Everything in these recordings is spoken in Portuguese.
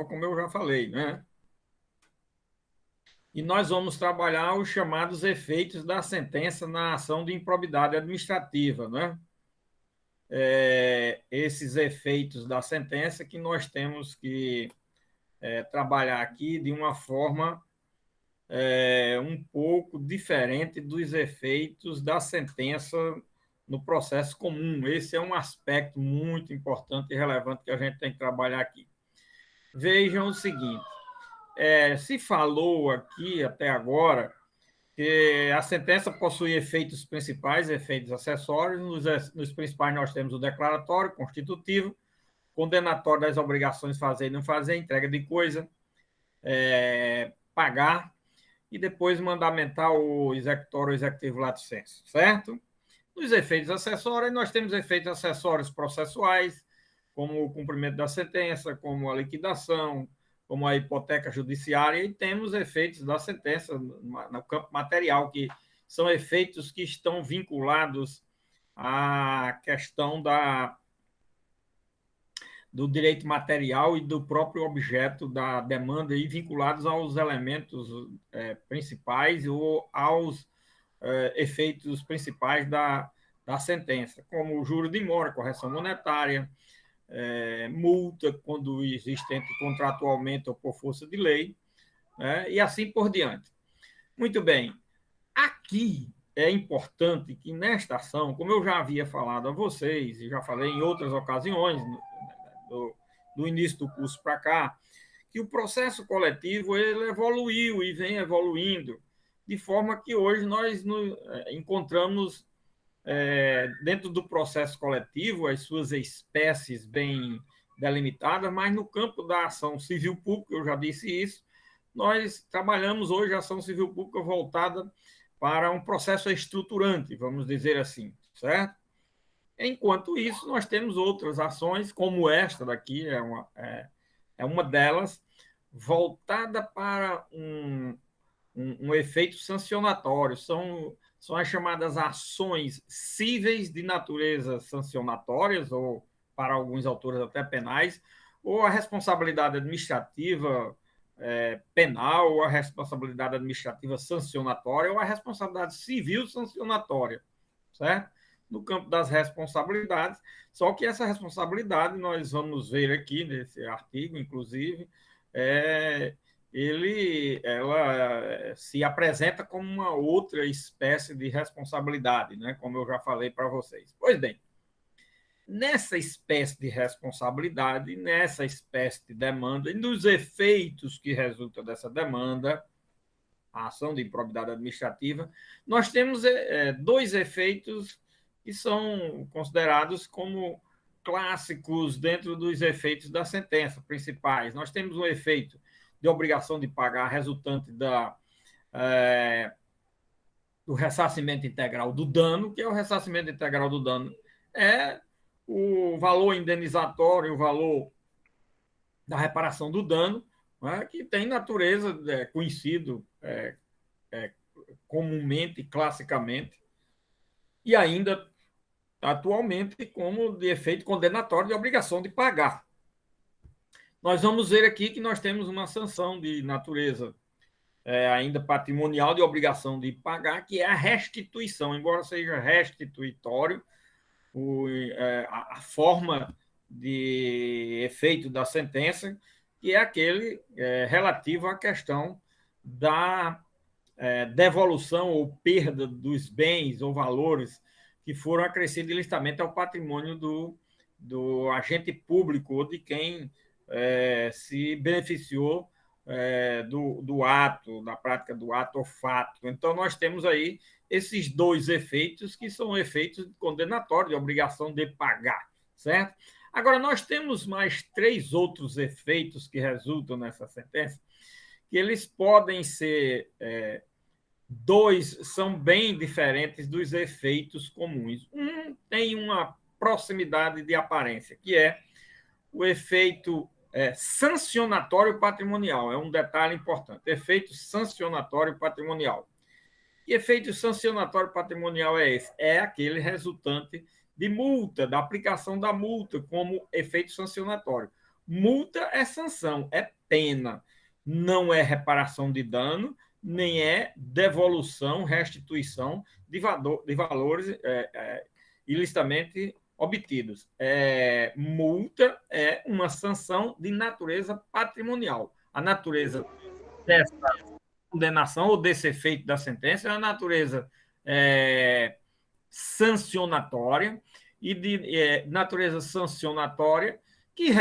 forma como eu já falei, né? E nós vamos trabalhar os chamados efeitos da sentença na ação de improbidade administrativa, né? Esses efeitos da sentença que nós temos que trabalhar aqui de uma forma um pouco diferente dos efeitos da sentença no processo comum. Esse é um aspecto muito importante e relevante que a gente tem que trabalhar aqui. Vejam o seguinte, se falou aqui até agora que a sentença possui efeitos principais, efeitos acessórios. Nos principais nós temos o declaratório, constitutivo, condenatório das obrigações fazer e não fazer, entrega de coisa, pagar, e depois mandamental, o executório, o executivo lato sensu, certo? Nos efeitos acessórios, nós temos efeitos acessórios processuais, como o cumprimento da sentença, como a liquidação, como a hipoteca judiciária, e temos efeitos da sentença no campo material, que são efeitos que estão vinculados à questão do direito material e do próprio objeto da demanda e vinculados aos elementos principais ou aos efeitos principais da sentença, como o juro de mora, correção monetária, multa quando existente contratualmente ou por força de lei, e assim por diante. Muito bem. Aqui é importante que nesta ação, como eu já havia falado a vocês, e já falei em outras ocasiões, do início do curso para cá, que o processo coletivo ele evoluiu e vem evoluindo, de forma que hoje nós encontramos dentro do processo coletivo as suas espécies bem delimitadas, mas no campo da ação civil pública, eu já disse isso, nós trabalhamos hoje a ação civil pública voltada para um processo estruturante, vamos dizer assim, certo? Enquanto isso, nós temos outras ações, como esta daqui, é uma delas, voltada para um efeito sancionatório. São as chamadas ações cíveis de natureza sancionatórias, ou para alguns autores até penais, ou a responsabilidade administrativa penal, ou a responsabilidade administrativa sancionatória, ou a responsabilidade civil sancionatória, certo? No campo das responsabilidades, só que essa responsabilidade, nós vamos ver aqui nesse artigo, inclusive, ela se apresenta como uma outra espécie de responsabilidade, né? Como eu já falei para vocês. Pois bem, nessa espécie de responsabilidade, nessa espécie de demanda e nos efeitos que resultam dessa demanda, a ação de improbidade administrativa, nós temos dois efeitos que são considerados como clássicos dentro dos efeitos da sentença principais. Nós temos um efeito de obrigação de pagar resultante do ressarcimento integral do dano, que é o ressarcimento integral do dano, é o valor indenizatório, o valor da reparação do dano, que tem natureza conhecido comumente, classicamente, e ainda atualmente como de efeito condenatório de obrigação de pagar. Nós vamos ver aqui que nós temos uma sanção de natureza ainda patrimonial de obrigação de pagar, que é a restituição, embora seja restituitório, a forma de efeito da sentença, que é aquele relativo à questão da devolução ou perda dos bens ou valores que foram acrescidos ilicitamente ao patrimônio do agente público ou de quem se beneficiou do ato, da prática do ato ou fato. Então, nós temos aí esses dois efeitos, que são efeitos condenatórios, de obrigação de pagar, certo? Agora, nós temos mais três outros efeitos que resultam nessa sentença, que eles podem ser dois, são bem diferentes dos efeitos comuns. Um tem uma proximidade de aparência, que é o efeito sancionatório patrimonial. É um detalhe importante. Efeito sancionatório patrimonial. Que efeito sancionatório patrimonial é esse? É aquele resultante de multa, da aplicação da multa como efeito sancionatório. Multa é sanção, é pena, não é reparação de dano, nem é devolução, restituição de valores ilicitamente obtidos. Multa é uma sanção de natureza patrimonial. A natureza dessa condenação ou desse efeito da sentença é a natureza sancionatória e de natureza sancionatória que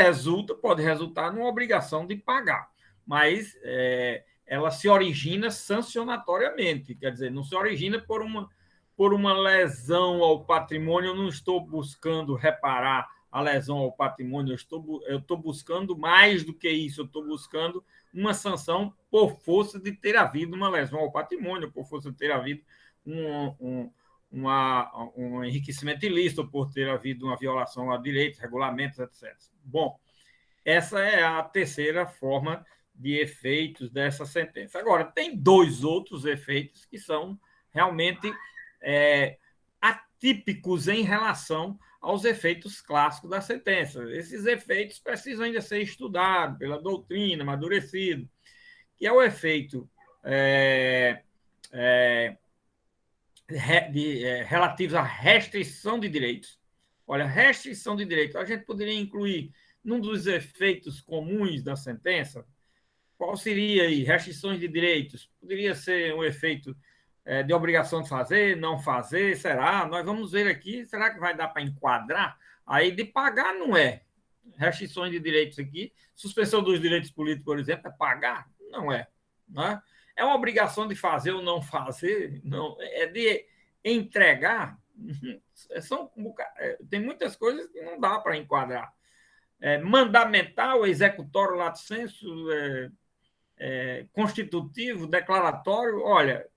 pode resultar numa obrigação de pagar, mas ela se origina sancionatoriamente, quer dizer, não se origina por uma lesão ao patrimônio. Eu não estou buscando reparar a lesão ao patrimônio, eu estou buscando mais do que isso, eu estou buscando uma sanção por força de ter havido uma lesão ao patrimônio, por força de ter havido um enriquecimento ilícito, por ter havido uma violação a direitos, regulamentos, etc. Bom, essa é a terceira forma de efeitos dessa sentença. Agora, tem dois outros efeitos que são realmente atípicos em relação aos efeitos clássicos da sentença. Esses efeitos precisam ainda ser estudados pela doutrina, amadurecido, que é o efeito relativos à restrição de direitos. Olha, restrição de direitos, a gente poderia incluir num dos efeitos comuns da sentença. Qual seria aí? Restrições de direitos. Poderia ser um efeito de obrigação de fazer, não fazer, será? Nós vamos ver aqui, será que vai dar para enquadrar? Aí de pagar não é. Restrições de direitos aqui, suspensão dos direitos políticos, por exemplo, é pagar? Não é. Não é? É uma obrigação de fazer ou não fazer? Não. É de entregar? Tem muitas coisas que não dá para enquadrar. Mandamental, executório, lato sensu, constitutivo, declaratório. Olha,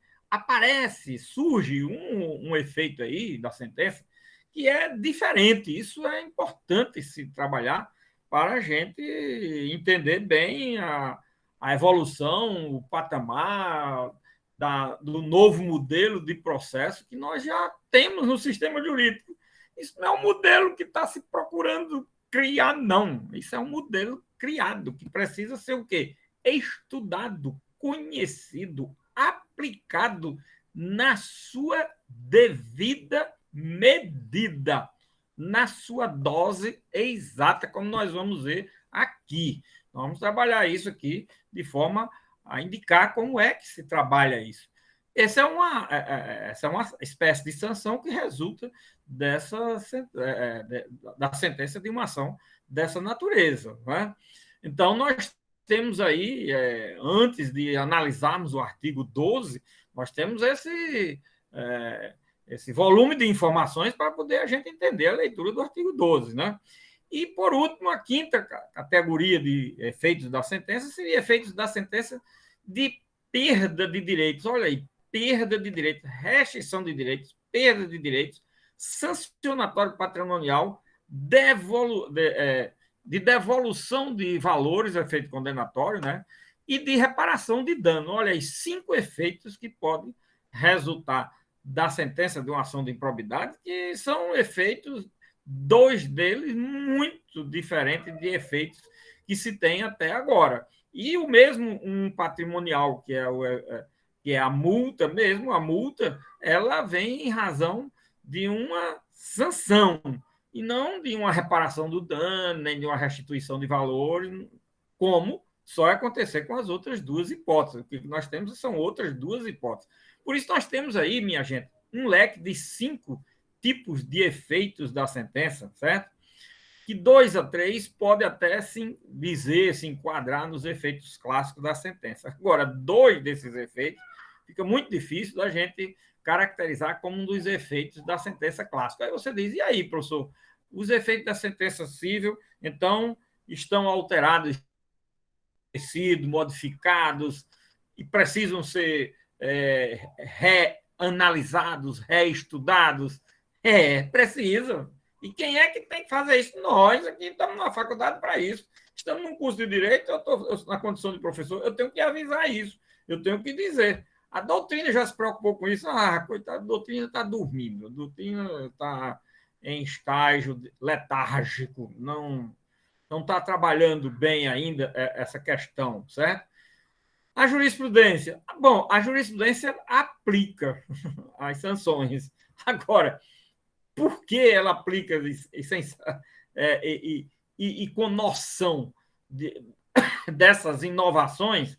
surge um efeito aí da sentença que é diferente. Isso é importante se trabalhar para a gente entender bem a evolução, o patamar do novo modelo de processo que nós já temos no sistema jurídico. Isso não é um modelo que está se procurando criar, não. Isso é um modelo criado, que precisa ser o quê? Estudado, conhecido, aplicado na sua devida medida, na sua dose exata, como nós vamos ver aqui. Vamos trabalhar isso aqui de forma a indicar como é que se trabalha isso. Essa é uma espécie de sanção que resulta da sentença de uma ação dessa natureza. Né? Então, nós temos aí, antes de analisarmos o artigo 12, nós temos esse volume de informações para poder a gente entender a leitura do artigo 12. Né? E, por último, a quinta categoria de efeitos da sentença seria efeitos da sentença de perda de direitos. Olha aí, perda de direitos, restrição de direitos, perda de direitos, sancionatório patrimonial, de devolução de valores, efeito condenatório, né? E de reparação de dano. Olha aí, 5 efeitos que podem resultar da sentença de uma ação de improbidade, que são efeitos, 2 deles muito diferentes de efeitos que se tem até agora. E o mesmo um patrimonial, que é a multa mesmo, a multa, ela vem em razão de uma sanção, e não de uma reparação do dano, nem de uma restituição de valores, como só vai acontecer com as outras duas hipóteses. O que nós temos são outras duas hipóteses. Por isso, nós temos aí, minha gente, um leque de 5 tipos de efeitos da sentença, certo? Que 2 a 3 pode até se dizer, se enquadrar nos efeitos clássicos da sentença. Agora, 2 desses efeitos fica muito difícil da gente caracterizar como um dos efeitos da sentença clássica. Aí você diz, e aí, professor, os efeitos da sentença civil, então, estão alterados, modificados e precisam ser reanalisados, reestudados? Precisam. E quem é que tem que fazer isso? Nós aqui estamos na faculdade para isso. Estamos num curso de direito, eu estou na condição de professor, eu tenho que avisar isso, eu tenho que dizer. A doutrina já se preocupou com isso. Coitado, a doutrina está doutrina está em estágio letárgico, não não está trabalhando bem ainda essa questão, certo? A jurisprudência. Bom, a jurisprudência aplica as sanções. Agora, por que ela aplica e com noção de, dessas inovações?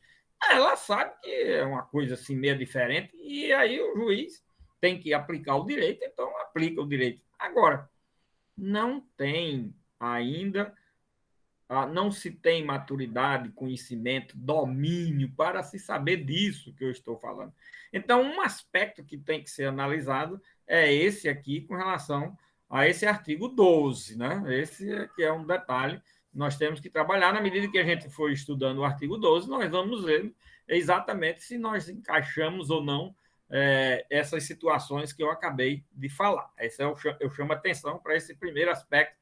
Ela sabe que é uma coisa assim meio diferente e aí o juiz tem que aplicar o direito, então aplica o direito. Agora, não tem ainda, não se tem maturidade, conhecimento, domínio para se saber disso que eu estou falando. Então, um aspecto que tem que ser analisado é esse aqui com relação a esse artigo 12, né? Esse aqui é um detalhe. Nós temos que trabalhar na medida que a gente for estudando o artigo 12, nós vamos ver exatamente se nós encaixamos ou não essas situações que eu acabei de falar. Esse eu chamo atenção para esse primeiro aspecto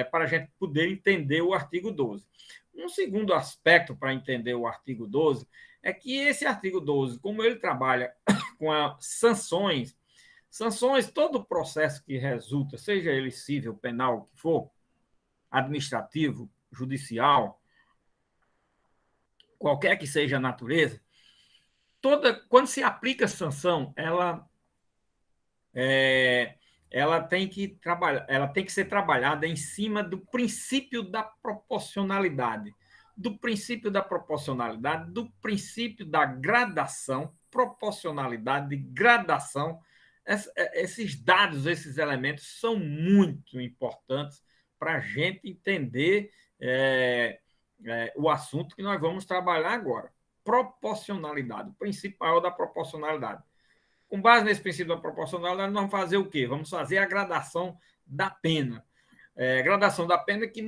para a gente poder entender o artigo 12. Um segundo aspecto para entender o artigo 12 é que esse artigo 12, como ele trabalha com sanções, todo o processo que resulta, seja ele civil, penal, o que for, administrativo, judicial, qualquer que seja a natureza, quando se aplica sanção, é, ela tem que ser trabalhada em cima do princípio da proporcionalidade, do princípio da gradação, proporcionalidade, gradação. Esses dados, esses elementos são muito importantes para a gente entender o assunto que nós vamos trabalhar agora. Proporcionalidade, o principal da proporcionalidade. Com base nesse princípio da proporcionalidade, nós vamos fazer o quê? Vamos fazer a gradação da pena. Gradação da pena que,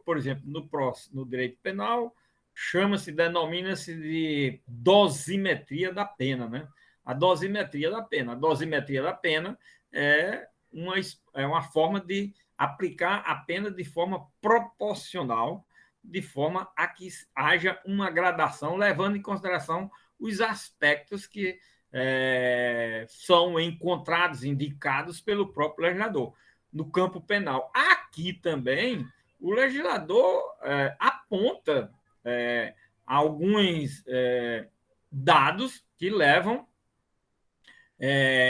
por exemplo, no direito penal, denomina-se de dosimetria da pena, né? A dosimetria da pena. A dosimetria da pena é uma forma de aplicar a pena de forma proporcional, de forma a que haja uma gradação, levando em consideração os aspectos que são encontrados, indicados pelo próprio legislador no campo penal. Aqui também, o legislador aponta alguns dados que levam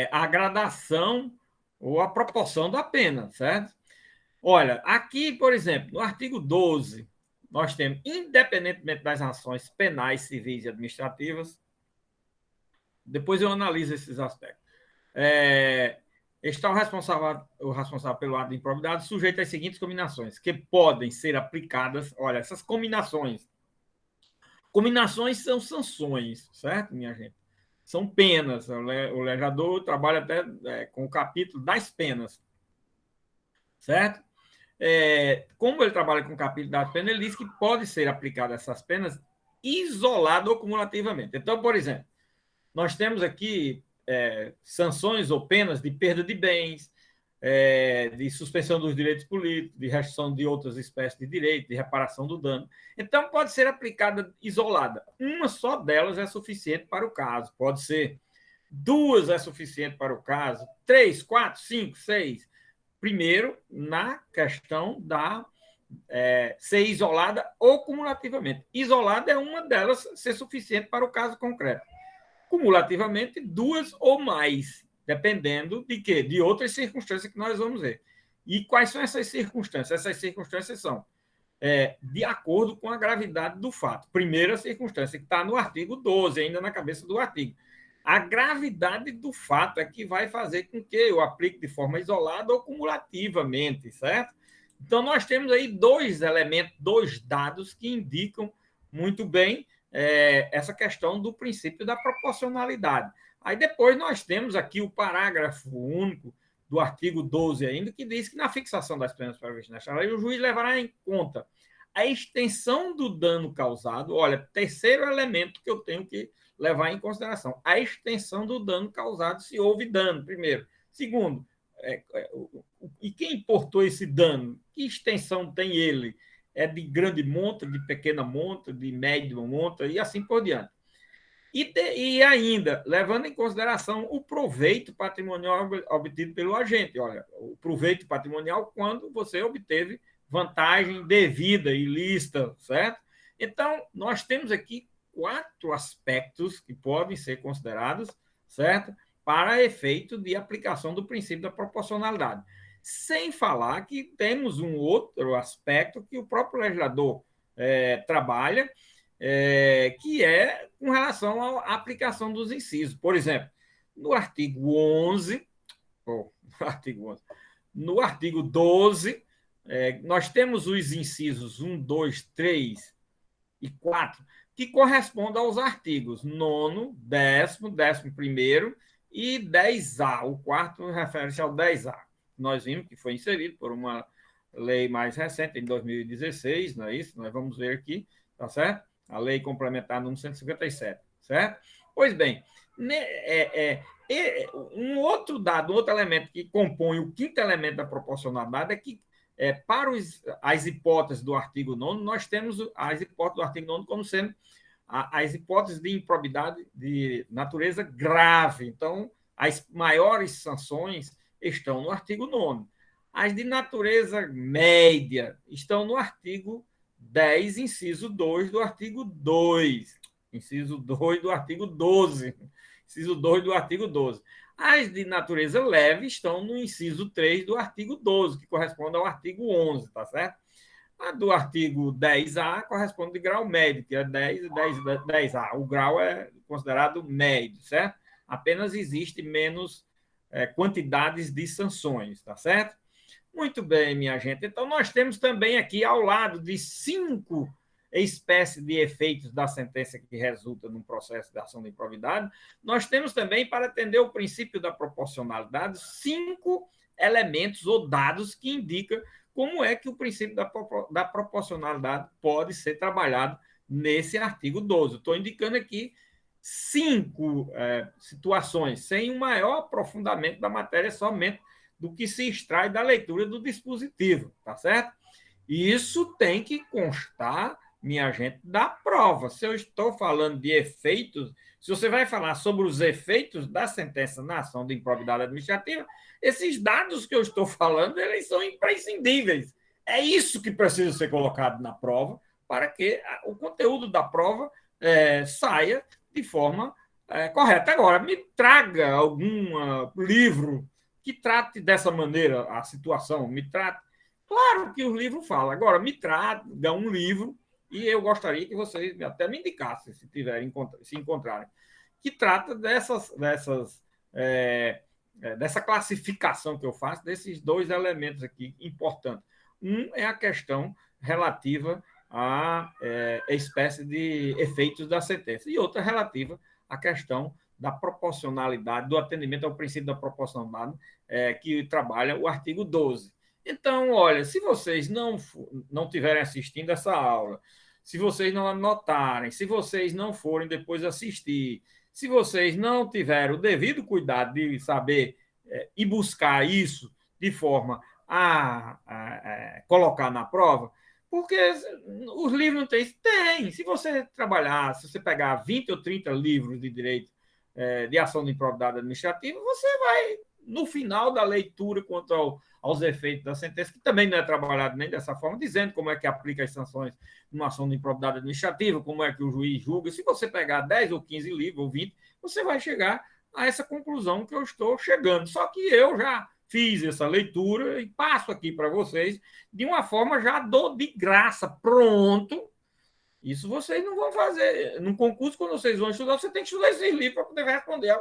à gradação ou à proporção da pena, certo? Olha, aqui, por exemplo, no artigo 12, nós temos, independentemente das ações penais, civis e administrativas, depois eu analiso esses aspectos. Está o responsável pelo ato de improbidade sujeito às seguintes combinações, que podem ser aplicadas. Olha, essas combinações. Combinações são sanções, certo, minha gente? São penas. O legislador trabalha até com o capítulo das penas, certo? Como ele trabalha com o capítulo das penas, ele diz que pode ser aplicada essas penas isolado ou cumulativamente. Então, por exemplo, nós temos aqui sanções ou penas de perda de bens, de suspensão dos direitos políticos, de restrição de outras espécies de direito, de reparação do dano. Então, pode ser aplicada isolada. Uma só delas é suficiente para o caso. Pode ser duas é suficiente para o caso, 3, 4, 5, 6. Primeiro, na questão da ser isolada ou cumulativamente. Isolada é uma delas ser suficiente para o caso concreto. Cumulativamente, duas ou mais, dependendo de quê? De outras circunstâncias que nós vamos ver. E quais são essas circunstâncias? Essas circunstâncias são de acordo com a gravidade do fato. Primeira circunstância, que está no artigo 12, ainda na cabeça do artigo. A gravidade do fato é que vai fazer com que eu aplique de forma isolada ou cumulativamente, certo? Então, nós temos aí dois elementos, dois dados que indicam muito bem essa questão do princípio da proporcionalidade. Aí depois nós temos aqui o parágrafo único do artigo 12 ainda, que diz que na fixação das penas previstas nesta lei, o juiz levará em conta a extensão do dano causado. Olha, terceiro elemento que eu tenho que levar em consideração, a extensão do dano causado, se houve dano, primeiro. Segundo, e quem importou esse dano? Que extensão tem ele? É de grande monta, de pequena monta, de média monta e assim por diante. E ainda, levando em consideração o proveito patrimonial obtido pelo agente. Olha, o proveito patrimonial quando você obteve vantagem devida e lícita, certo? Então, nós temos aqui 4 aspectos que podem ser considerados, certo? Para efeito de aplicação do princípio da proporcionalidade. Sem falar que temos um outro aspecto que o próprio legislador trabalha, que é com relação à aplicação dos incisos. Por exemplo, no artigo 11, no artigo 12, nós temos os incisos 1, 2, 3 e 4, que correspondem aos artigos 9º, 10º, 11º e 10A. O quarto refere-se ao 10A. Nós vimos que foi inserido por uma lei mais recente, em 2016, não é isso? Nós vamos ver aqui, tá certo? A lei complementar número 157, certo? Pois bem, um outro dado, um outro elemento que compõe o quinto elemento da proporcionalidade é que, para as hipóteses do artigo 9º, nós temos as hipóteses do artigo 9º como sendo as hipóteses de improbidade de natureza grave. Então, as maiores sanções estão no artigo 9º. As de natureza média estão no artigo 10, inciso 2 do artigo 2. Inciso 2 do artigo 12. Inciso 2 do artigo 12. As de natureza leve estão no inciso 3 do artigo 12, que corresponde ao artigo 11, tá certo? A do artigo 10A corresponde de grau médio, que é 10 e 10A. O grau é considerado médio, certo? Apenas existe menos quantidades de sanções, tá certo? Muito bem, minha gente. Então, nós temos também aqui, ao lado de 5 espécies de efeitos da sentença que resulta num processo de ação de improbidade, nós temos também, para atender o princípio da proporcionalidade, 5 elementos ou dados que indicam como é que o princípio da proporcionalidade pode ser trabalhado nesse artigo 12. Estou indicando aqui 5 situações, sem um maior aprofundamento da matéria, somente do que se extrai da leitura do dispositivo, tá certo? E isso tem que constar, minha gente, da prova. Se eu estou falando de efeitos, se você vai falar sobre os efeitos da sentença na ação de improbidade administrativa, esses dados que eu estou falando, eles são imprescindíveis. É isso que precisa ser colocado na prova para que o conteúdo da prova saia de forma correta. Agora, me traga algum livro que trate dessa maneira a situação, me trate. Claro que o livro fala. Agora, me traga um livro, e eu gostaria que vocês até me indicassem, se tiverem, se encontrarem, que trata dessa classificação que eu faço, desses 2 elementos aqui importantes. Um é a questão relativa à espécie de efeitos da sentença, e outra relativa à questão da proporcionalidade, do atendimento ao princípio da proporcionalidade, que trabalha o artigo 12. Então, olha, se vocês não estiverem assistindo essa aula, se vocês não anotarem, se vocês não forem depois assistir, se vocês não tiverem o devido cuidado de saber e buscar isso de forma a colocar na prova, porque os livros não têm. Tem. Se você trabalhar, se você pegar 20 ou 30 livros de direito de ação de improbidade administrativa, você vai, no final da leitura quanto aos efeitos da sentença, que também não é trabalhado nem dessa forma, dizendo como é que aplica as sanções numa ação de improbidade administrativa, como é que o juiz julga. Se você pegar 10 ou 15 livros, ou 20, você vai chegar a essa conclusão que eu estou chegando. Só que eu já fiz essa leitura e passo aqui para vocês de uma forma já de graça, pronto. Isso vocês não vão fazer. No concurso, quando vocês vão estudar, você tem que estudar esses livros para poder responder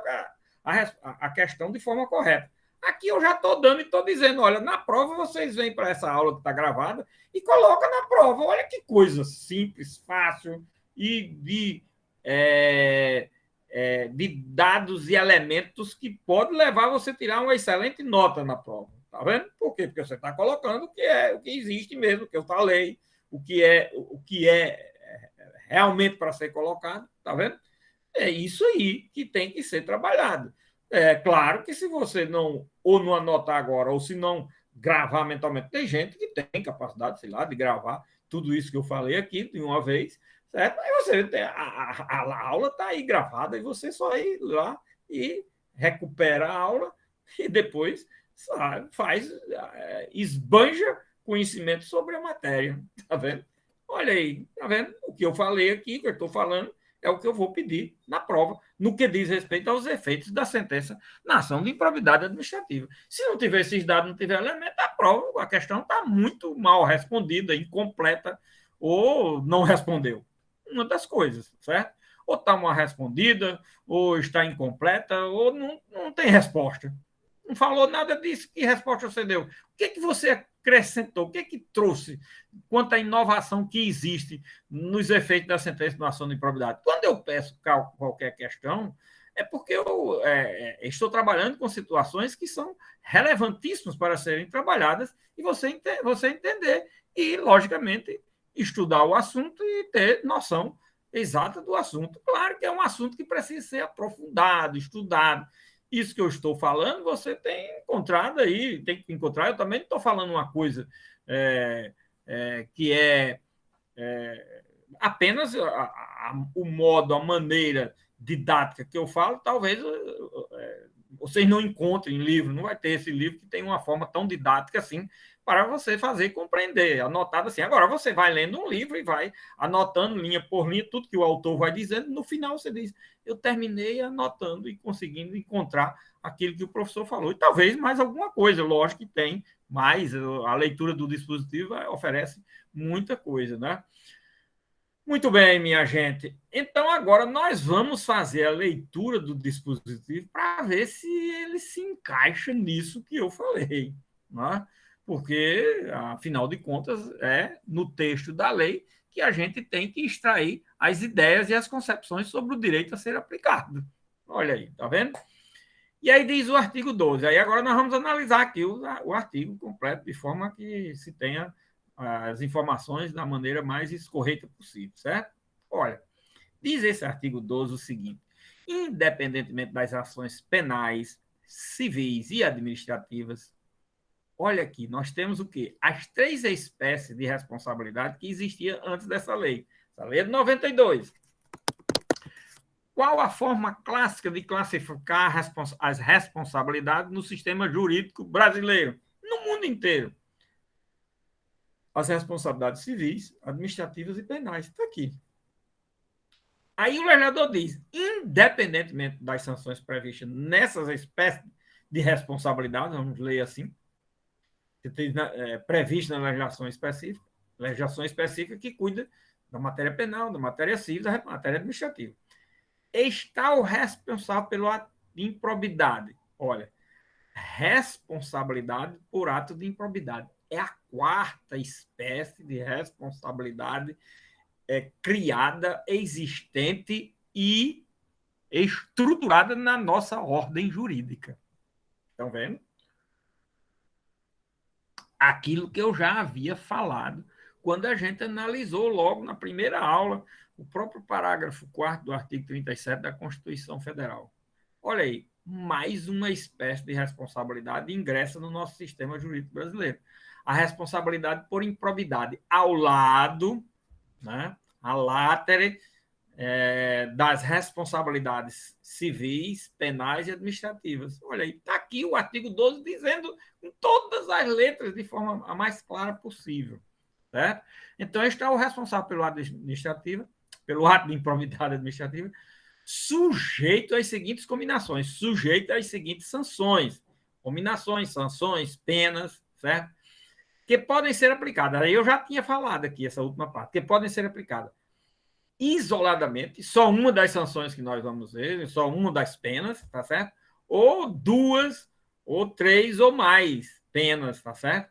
a questão de forma correta. Aqui eu já estou dando e estou dizendo, olha, na prova vocês vêm para essa aula que está gravada e coloca na prova. Olha que coisa simples, fácil e de dados e elementos que pode levar você a tirar uma excelente nota na prova. Tá vendo? Por quê? Porque você está colocando o que existe mesmo, o que eu falei, o que é realmente para ser colocado, tá vendo? É isso aí que tem que ser trabalhado. É claro que se você não anotar agora, ou se não gravar mentalmente, tem gente que tem capacidade, sei lá, de gravar tudo isso que eu falei aqui de uma vez, certo? Aí você tem a aula está aí gravada e você só ir lá e recupera a aula e depois esbanja conhecimento sobre a matéria. Está vendo? Olha aí, está vendo? O que eu falei aqui, o que eu estou falando, é o que eu vou pedir na prova, no que diz respeito aos efeitos da sentença na ação de improbidade administrativa. Se não tiver esses dados, não tiver elemento, a prova, a questão está muito mal respondida, incompleta, ou não respondeu. Uma das coisas, certo? Ou está mal respondida, ou está incompleta, ou não tem resposta. Não falou nada disso. Que resposta você deu? O que você acrescentou? O que trouxe quanto à inovação que existe nos efeitos da sentença de ação de improbidade? Quando eu peço qualquer questão, é porque eu estou trabalhando com situações que são relevantíssimas para serem trabalhadas e você entender e, logicamente, estudar o assunto e ter noção exata do assunto. Claro que é um assunto que precisa ser aprofundado, estudado. Isso que eu estou falando, você tem encontrado aí, tem que encontrar. Eu também não estou falando uma coisa que apenas o modo, a maneira didática que eu falo, talvez vocês não encontrem livro, não vai ter esse livro que tem uma forma tão didática assim para você fazer e compreender, anotado assim. Agora, você vai lendo um livro e vai anotando linha por linha tudo que o autor vai dizendo, no final você diz, eu terminei anotando e conseguindo encontrar aquilo que o professor falou. E talvez mais alguma coisa, lógico que tem, mas a leitura do dispositivo oferece muita coisa, né? Muito bem, minha gente. Então, agora nós vamos fazer a leitura do dispositivo para ver se ele se encaixa nisso que eu falei. Né? Porque, afinal de contas, é no texto da lei que a gente tem que extrair as ideias e as concepções sobre o direito a ser aplicado. Olha aí, tá vendo? E aí diz o artigo 12. Aí agora nós vamos analisar aqui o artigo completo, de forma que se tenha as informações da maneira mais correta possível, certo? Olha, diz esse artigo 12 o seguinte: independentemente das ações penais, civis e administrativas, olha aqui, nós temos o quê? As três espécies de responsabilidade que existiam antes dessa lei. Essa lei é de 92. Qual a forma clássica de classificar as responsabilidades no sistema jurídico brasileiro? No mundo inteiro. As responsabilidades civis, administrativas e penais. Está aqui. Aí o legislador diz, independentemente das sanções previstas nessas espécies de responsabilidade, vamos ler assim, prevista na legislação específica que cuida da matéria penal, da matéria civil, da matéria administrativa. Está o responsável pelo ato de improbidade. Olha, responsabilidade por ato de improbidade. É a quarta espécie de responsabilidade criada, existente e estruturada na nossa ordem jurídica. Estão vendo? Aquilo que eu já havia falado quando a gente analisou logo na primeira aula o próprio parágrafo 4º do artigo 37 da Constituição Federal. Olha aí, mais uma espécie de responsabilidade ingressa no nosso sistema jurídico brasileiro. A responsabilidade por improbidade ao lado, né, a látere das responsabilidades civis, penais e administrativas. Olha aí, está aqui o artigo 12 dizendo com todas as letras de forma a mais clara possível. Certo? Então, este é o responsável pelo ato administrativo, pelo ato de improbidade administrativa, sujeito às seguintes combinações, sujeito às seguintes sanções, combinações, sanções, penas, certo? Que podem ser aplicadas. Aí eu já tinha falado aqui essa última parte, que podem ser aplicadas isoladamente, só uma das sanções que nós vamos ver, só uma das penas, tá certo? Ou duas, ou três, ou mais penas, tá certo?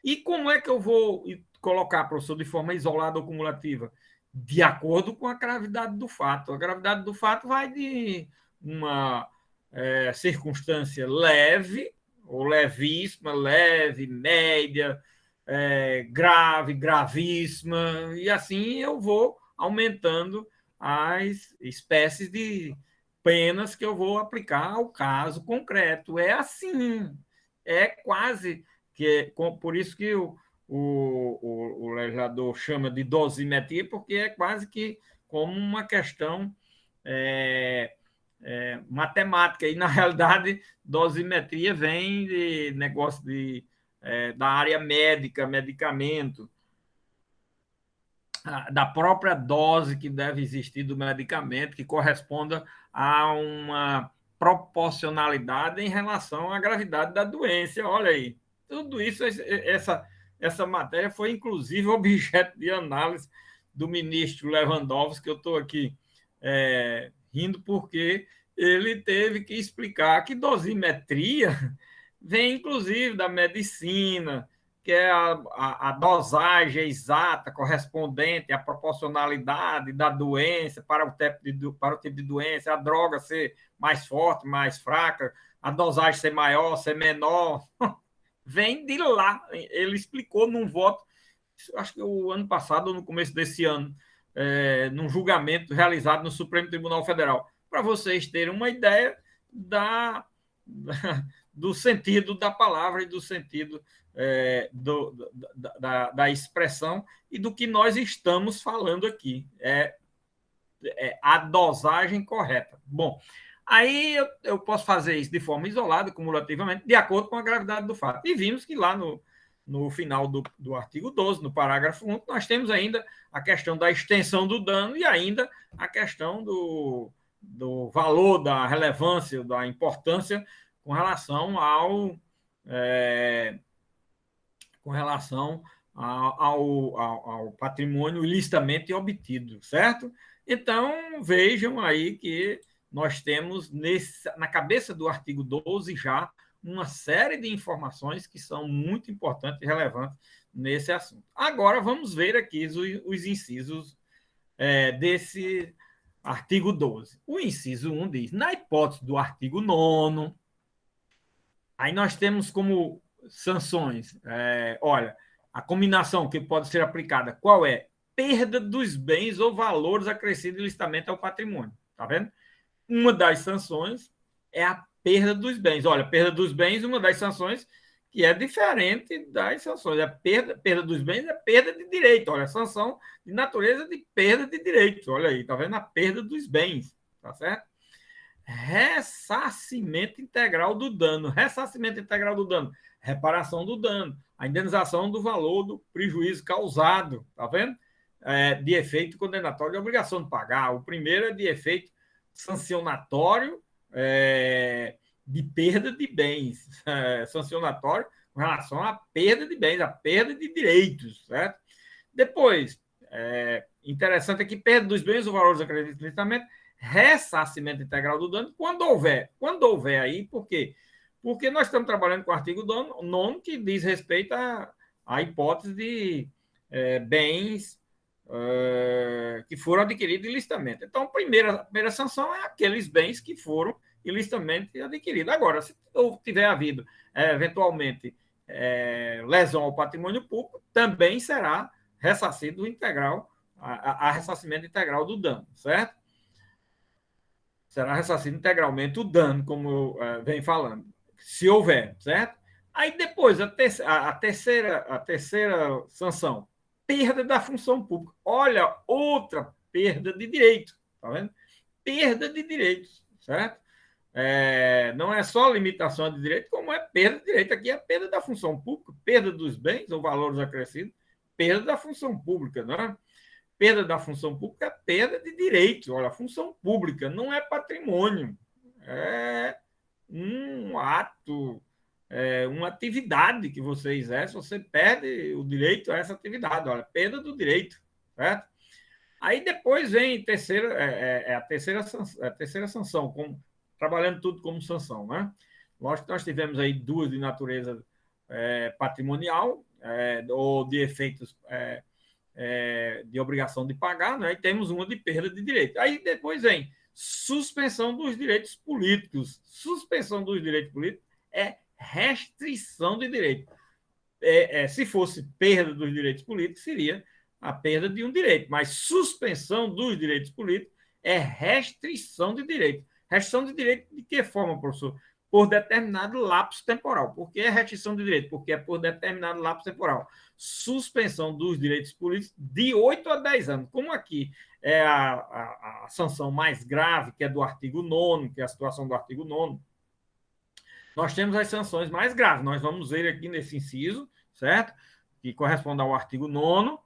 E como é que eu vou colocar, professor, de forma isolada ou cumulativa? De acordo com a gravidade do fato. A gravidade do fato vai de uma circunstância leve, ou levíssima, leve, média, grave, gravíssima, e assim eu vou aumentando as espécies de penas que eu vou aplicar ao caso concreto. É assim, é quase que por isso que o legislador chama de dosimetria, porque é quase que como uma questão matemática. E, na realidade, dosimetria vem de negócio de da área médica, medicamento, da própria dose que deve existir do medicamento, que corresponda a uma proporcionalidade em relação à gravidade da doença. Olha aí, tudo isso, essa matéria foi inclusive objeto de análise do ministro Lewandowski, que eu estou aqui rindo porque ele teve que explicar que dosimetria vem inclusive da medicina, que é a dosagem exata, correspondente à proporcionalidade da doença para o tipo de doença, a droga ser mais forte, mais fraca, a dosagem ser maior, ser menor. Vem de lá. Ele explicou num voto, acho que o ano passado, ou no começo desse ano, num julgamento realizado no Supremo Tribunal Federal, para vocês terem uma ideia do sentido da palavra e do sentido da expressão e do que nós estamos falando aqui. A dosagem correta. Bom, aí eu posso fazer isso de forma isolada, cumulativamente, de acordo com a gravidade do fato. E vimos que lá no final do artigo 12, no parágrafo 1, nós temos ainda a questão da extensão do dano e ainda a questão do valor, da relevância, da importância com relação ao patrimônio ilicitamente obtido, certo? Então, vejam aí que nós temos na cabeça do artigo 12 já uma série de informações que são muito importantes e relevantes nesse assunto. Agora, vamos ver aqui os incisos desse artigo 12. O inciso 1 diz, na hipótese do artigo 9º, aí nós temos como sanções, olha, a combinação que pode ser aplicada, qual é? Perda dos bens ou valores acrescidos ilicitamente ao patrimônio, tá vendo? Uma das sanções é a perda dos bens. Olha, perda dos bens, uma das sanções que é diferente das sanções. Perda dos bens é perda de direito. Olha, sanção de natureza de perda de direito. Olha aí, tá vendo? A perda dos bens, tá certo? Ressarcimento integral do dano. Ressarcimento integral do dano. Reparação do dano. A indenização do valor do prejuízo causado. Tá vendo? De efeito condenatório de obrigação de pagar. O primeiro é de efeito sancionatório de perda de bens. Sancionatório com relação à perda de bens, à perda de direitos. Certo? Depois, interessante é que perda dos bens ou valores acrescidos ilicitamente, ressarcimento integral do dano, quando houver. Quando houver aí, por quê? Porque nós estamos trabalhando com o artigo 9º, que diz respeito à hipótese de bens que foram adquiridos ilicitamente. Então, a primeira sanção é aqueles bens que foram ilicitamente adquiridos. Agora, se tiver havido, eventualmente, lesão ao patrimônio público, também será ressarcido integral, a ressarcimento integral do dano, certo? Será ressarcido integralmente o dano, como eu venho falando, se houver, certo? Aí depois, a terceira sanção, perda da função pública. Olha, outra perda de direito, tá vendo? Perda de direitos, certo? Não é só limitação de direito, como é perda de direito. Aqui é perda da função pública, perda dos bens ou valores acrescidos, perda da função pública, não é? Perda da função pública é perda de direitos. Olha, a função pública não é patrimônio, é um ato, uma atividade que você exerce, você perde o direito a essa atividade. Olha, perda do direito, certo? Aí depois vem a terceira sanção, trabalhando tudo como sanção, né? Lógico que nós tivemos aí duas de natureza patrimonial, ou de efeitos de obrigação de pagar, né? E temos uma de perda de direito. Aí depois vem suspensão dos direitos políticos. Suspensão dos direitos políticos é restrição de direito. Se fosse perda dos direitos políticos, seria a perda de um direito, mas suspensão dos direitos políticos é restrição de direito. Restrição de direito de que forma, professor? Por determinado lapso temporal. Por que é restrição de direito? Porque é por determinado lapso temporal. Suspensão dos direitos políticos de 8 a 10 anos. Como aqui é a sanção mais grave, que é do artigo 9º, que é a situação do artigo 9º, nós temos as sanções mais graves. Nós vamos ver aqui nesse inciso, certo? Que corresponde ao artigo 9º,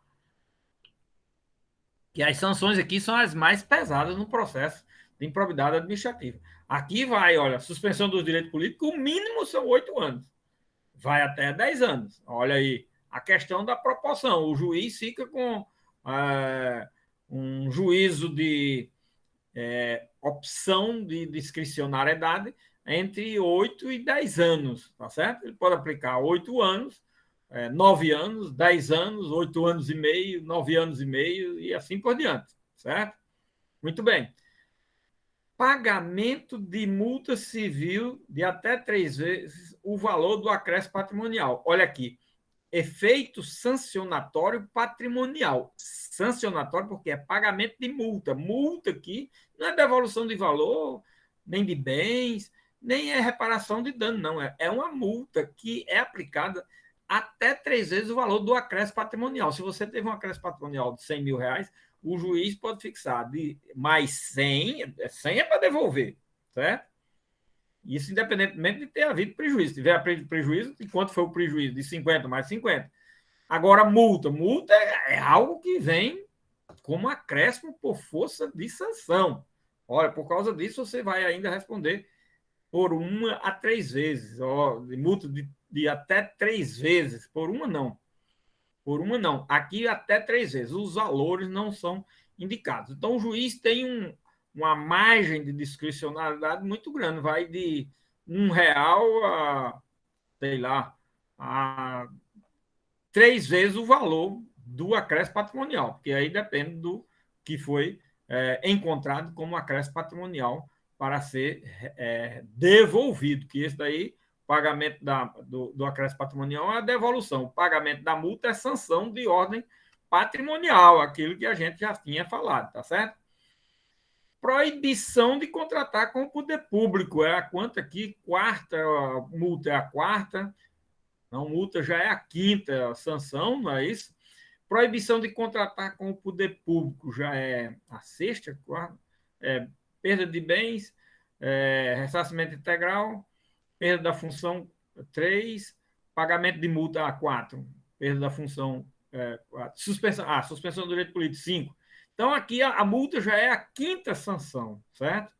que as sanções aqui são as mais pesadas no processo de improbidade administrativa. Aqui vai, olha, suspensão dos direitos políticos, o mínimo são 8 anos. Vai até 10 anos. Olha aí, a questão da proporção. O juiz fica com um juízo de opção de discricionariedade entre 8 e 10 anos, tá certo? Ele pode aplicar 8 anos, 9 anos, 10 anos, 8 anos e meio, 9 anos e meio e assim por diante, certo? Muito bem. Pagamento de multa civil de até 3 vezes o valor do acréscimo patrimonial. Olha aqui, efeito sancionatório patrimonial. Sancionatório porque é pagamento de multa. Multa aqui não é devolução de valor, nem de bens, nem é reparação de dano, não. É uma multa que é aplicada até 3 vezes o valor do acréscimo patrimonial. Se você teve um acréscimo patrimonial de 100 mil reais, o juiz pode fixar de mais 100, 100 é para devolver, certo? Isso independentemente de ter havido prejuízo. Se tiver prejuízo, de quanto foi o prejuízo? De 50 mais 50. Agora, multa. Multa é algo que vem como acréscimo por força de sanção. Olha, por causa disso, você vai ainda responder por 1 a 3 vezes. Ó, de multa de até 3 vezes. Por uma, não. Por uma, não. Aqui, até 3 vezes. Os valores não são indicados. Então, o juiz tem uma margem de discricionalidade muito grande. Vai de R$ 1 a, sei lá, a 3 vezes o valor do acréscimo patrimonial, porque aí depende do que foi encontrado como acréscimo patrimonial para ser devolvido, que esse daí, pagamento do acréscimo patrimonial é a devolução, o pagamento da multa é sanção de ordem patrimonial, aquilo que a gente já tinha falado, tá certo? Proibição de contratar com o poder público, é a quanto aqui? Quarta, a multa é a quarta, não, multa já é a quinta sanção, não é isso? Proibição de contratar com o poder público já é a sexta, quarta, perda de bens, ressarcimento integral, perda da função 3, pagamento de multa a 4, perda da função 4, suspensão do direito político 5. Então, aqui a multa já é a quinta sanção, certo?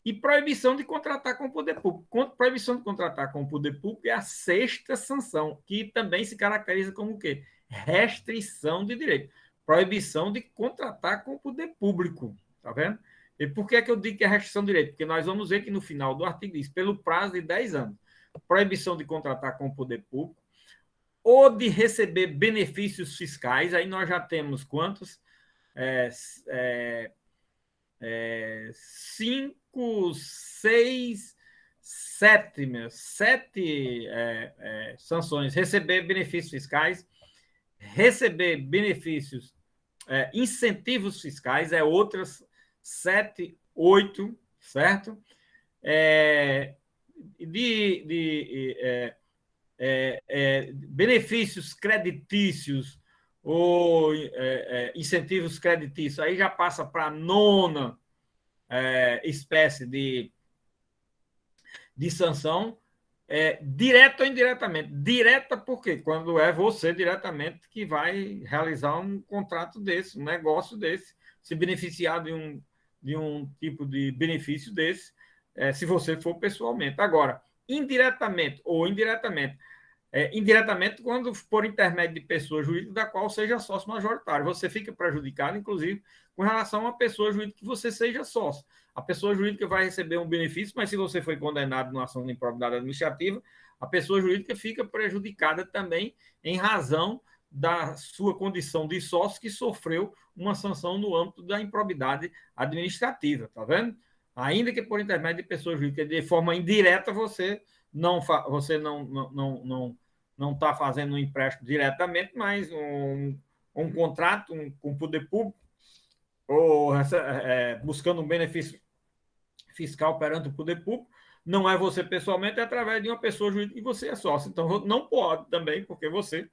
E proibição de contratar com o poder público. Proibição de contratar com o poder público é a sexta sanção, que também se caracteriza como o quê? Restrição de direito. Proibição de contratar com o poder público. Tá vendo? E por que é que eu digo que é restrição de direito? Porque nós vamos ver que no final do artigo diz, pelo prazo de 10 anos, proibição de contratar com o poder público ou de receber benefícios fiscais. Aí nós já temos quantos? 5, 6, 7 sanções. Receber benefícios fiscais, receber benefícios, incentivos fiscais, outras 7, 8, certo? Benefícios creditícios ou incentivos creditícios, aí já passa para a nona espécie de sanção, direta ou indiretamente. Direta porque quando é você diretamente que vai realizar um contrato desse, um negócio desse, se beneficiar de um tipo de benefício desse, se você for pessoalmente. Agora, indiretamente ou indiretamente, indiretamente quando por intermédio de pessoa jurídica da qual seja sócio majoritário. Você fica prejudicado, inclusive, com relação a pessoa jurídica que você seja sócio. A pessoa jurídica vai receber um benefício, mas se você foi condenado numa ação de improbidade administrativa, a pessoa jurídica fica prejudicada também em razão da sua condição de sócio que sofreu uma sanção no âmbito da improbidade administrativa, tá vendo? Ainda que por intermédio de pessoa jurídica, de forma indireta, você não está fazendo um empréstimo diretamente, mas um contrato com o poder público, ou buscando um benefício fiscal perante o poder público, não é você pessoalmente, é através de uma pessoa jurídica que você é sócio. Então, não pode também, porque você,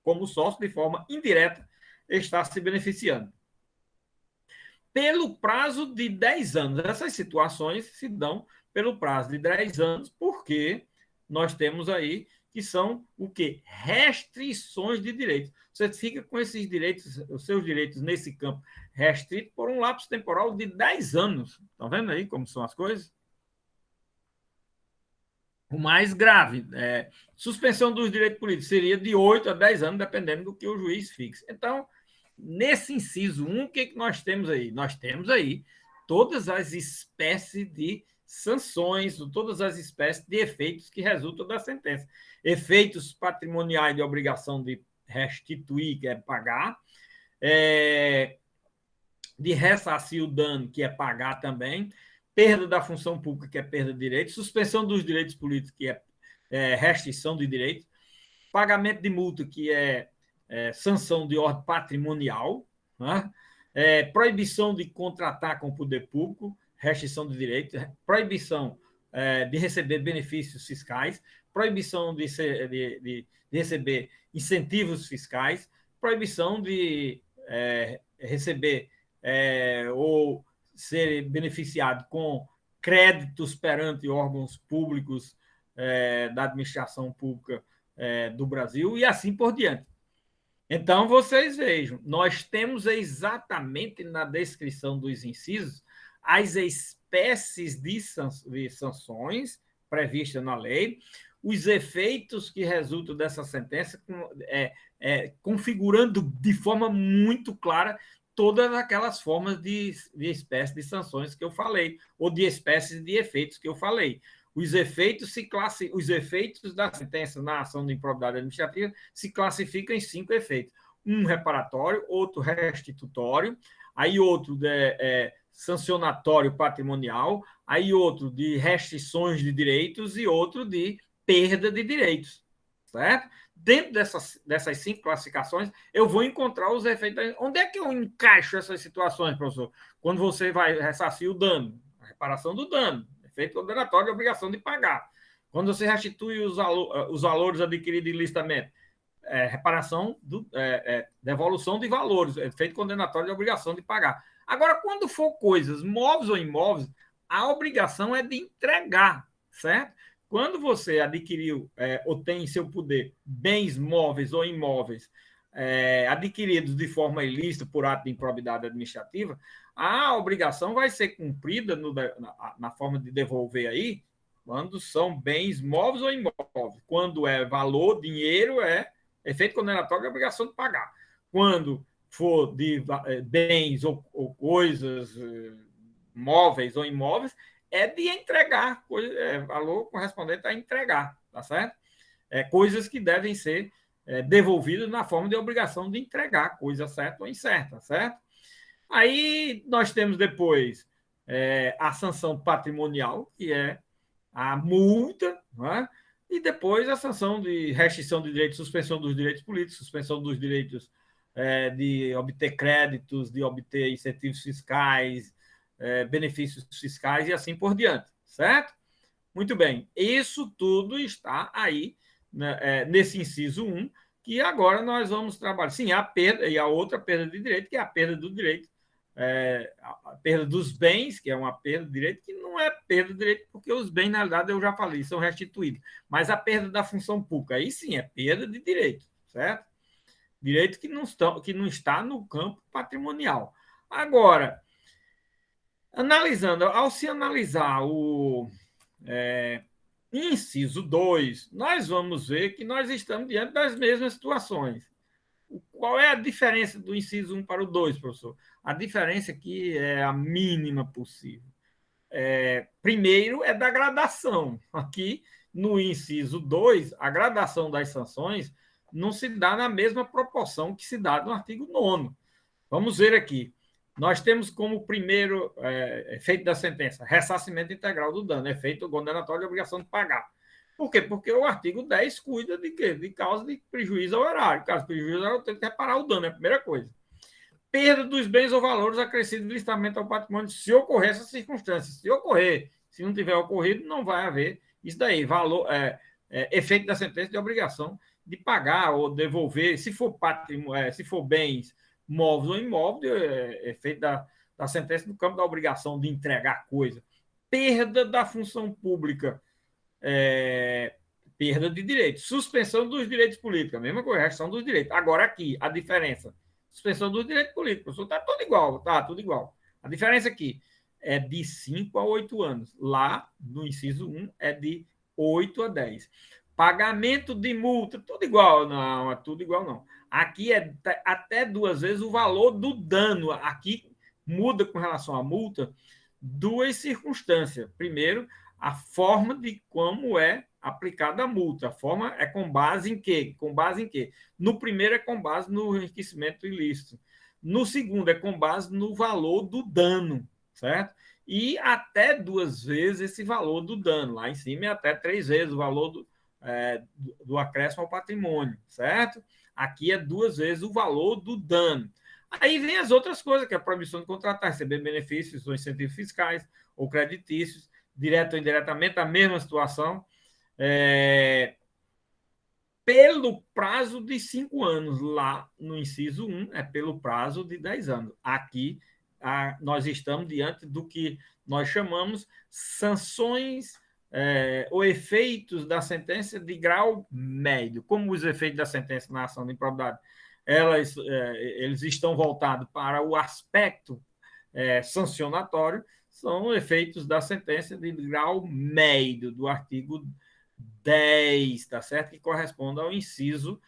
como sócio, de forma indireta, está se beneficiando. pelo prazo de 10 anos. Essas situações se dão pelo prazo de 10 anos, porque nós temos aí que são o quê? Restrições de direitos. Você fica com esses direitos, os seus direitos nesse campo restrito por um lapso temporal de 10 anos. Estão vendo aí como são as coisas? O mais grave, suspensão dos direitos políticos seria de 8 a 10 anos, dependendo do que o juiz fixe. Então, nesse inciso 1, o que nós temos aí? Nós temos aí todas as espécies de sanções, todas as espécies de efeitos que resultam da sentença. Efeitos patrimoniais de obrigação de restituir, que é pagar, de ressarcir o dano, que é pagar também, perda da função pública, que é perda de direitos, suspensão dos direitos políticos, que é restrição de direitos, pagamento de multa, que é sanção de ordem patrimonial, né? Proibição de contratar com o poder público, restrição de direitos, proibição de receber benefícios fiscais, proibição de receber incentivos fiscais, proibição de receber ou ser beneficiado com créditos perante órgãos públicos da administração pública do Brasil e assim por diante. Então, vocês vejam, nós temos exatamente na descrição dos incisos as espécies de sanções previstas na lei, os efeitos que resultam dessa sentença, configurando de forma muito clara todas aquelas formas de espécies de sanções que eu falei, ou de espécies de efeitos que eu falei. Os efeitos da sentença na ação de improbidade administrativa se classificam em 5 efeitos. Um reparatório, outro restitutório, aí outro sancionatório patrimonial, aí outro de restrições de direitos e outro de perda de direitos. Certo? Dentro dessas 5 classificações, eu vou encontrar os efeitos. Onde é que eu encaixo essas situações, professor? Quando você vai ressarcir o dano, a reparação do dano, efeito condenatório de obrigação de pagar. Quando você restitui os valores adquiridos ilicitamente, reparação, devolução de valores, efeito condenatório de obrigação de pagar. Agora, quando for coisas móveis ou imóveis, a obrigação é de entregar, certo? Quando você adquiriu ou tem em seu poder bens móveis ou imóveis adquiridos de forma ilícita por ato de improbidade administrativa, a obrigação vai ser cumprida na forma de devolver aí, quando são bens móveis ou imóveis. Quando é valor, dinheiro, é efeito condenatório de obrigação de pagar. Quando for de bens ou coisas móveis ou imóveis, é de entregar, valor correspondente a entregar, tá certo? Coisas que devem ser devolvidas na forma de obrigação de entregar, coisa certa ou incerta, certo? Aí nós temos depois a sanção patrimonial, que é a multa, né? E depois a sanção de restrição de direitos, suspensão dos direitos políticos, suspensão dos direitos de obter créditos, de obter incentivos fiscais, benefícios fiscais e assim por diante, certo? Muito bem, isso tudo está aí, né, nesse inciso 1, que agora nós vamos trabalhar. Sim, a perda, e a outra perda de direito, que é a perda do direito, a perda dos bens, que é uma perda de direito, que não é perda de direito, porque os bens, na realidade, eu já falei, são restituídos. Mas a perda da função pública, aí sim, é perda de direito, certo? Direito que não está no campo patrimonial. Agora, ao se analisar o inciso 2, nós vamos ver que nós estamos diante das mesmas situações. Qual é a diferença do inciso 1 para o 2, professor? A diferença aqui é a mínima possível. Primeiro é da gradação. Aqui, no inciso 2, a gradação das sanções não se dá na mesma proporção que se dá no artigo 9º. Vamos ver aqui. Nós temos como primeiro efeito da sentença ressarcimento integral do dano, efeito condenatório de obrigação de pagar. Por quê? Porque o artigo 10 cuida de quê? De causa de prejuízo ao erário. Caso de prejuízo ao erário, tem que reparar o dano, é a primeira coisa. Perda dos bens ou valores acrescidos ilicitamente ao patrimônio, se ocorrer essa circunstância. Se ocorrer, se não tiver ocorrido, não vai haver isso daí. Efeito da sentença de obrigação de pagar ou devolver, se for bens móveis ou imóveis, efeito da sentença no campo da obrigação de entregar coisa. Perda da função pública, perda de direitos. Suspensão dos direitos políticos, a mesma coisa, restrição dos direitos. Agora aqui, a diferença. Suspensão dos direitos políticos. Está tudo igual, tá tudo igual. A diferença aqui é de 5 a 8 anos. Lá, no inciso 1, é de 8 a 10. Pagamento de multa, tudo igual. Não, é tudo igual, não. Aqui é até 2 vezes o valor do dano. Aqui muda com relação à multa 2 circunstâncias. Primeiro, a forma de como é aplicada a multa. A forma é com base em quê? Com base em quê? No primeiro é com base no enriquecimento ilícito. No segundo é com base no valor do dano, certo? E até 2 vezes esse valor do dano. Lá em cima é até 3 vezes o valor do acréscimo ao patrimônio, certo? Aqui é 2 vezes o valor do dano. Aí vem as outras coisas, que é a proibição de contratar, receber benefícios ou incentivos fiscais ou creditícios, direto ou indiretamente, a mesma situação, pelo prazo de 5 anos. Lá no inciso 1 é pelo prazo de 10 anos. Aqui nós estamos diante do que nós chamamos sanções ou efeitos da sentença de grau médio. Como os efeitos da sentença na ação de improbidade, eles estão voltados para o aspecto sancionatório, são efeitos da sentença de grau médio do artigo 10, tá certo? Que corresponde ao inciso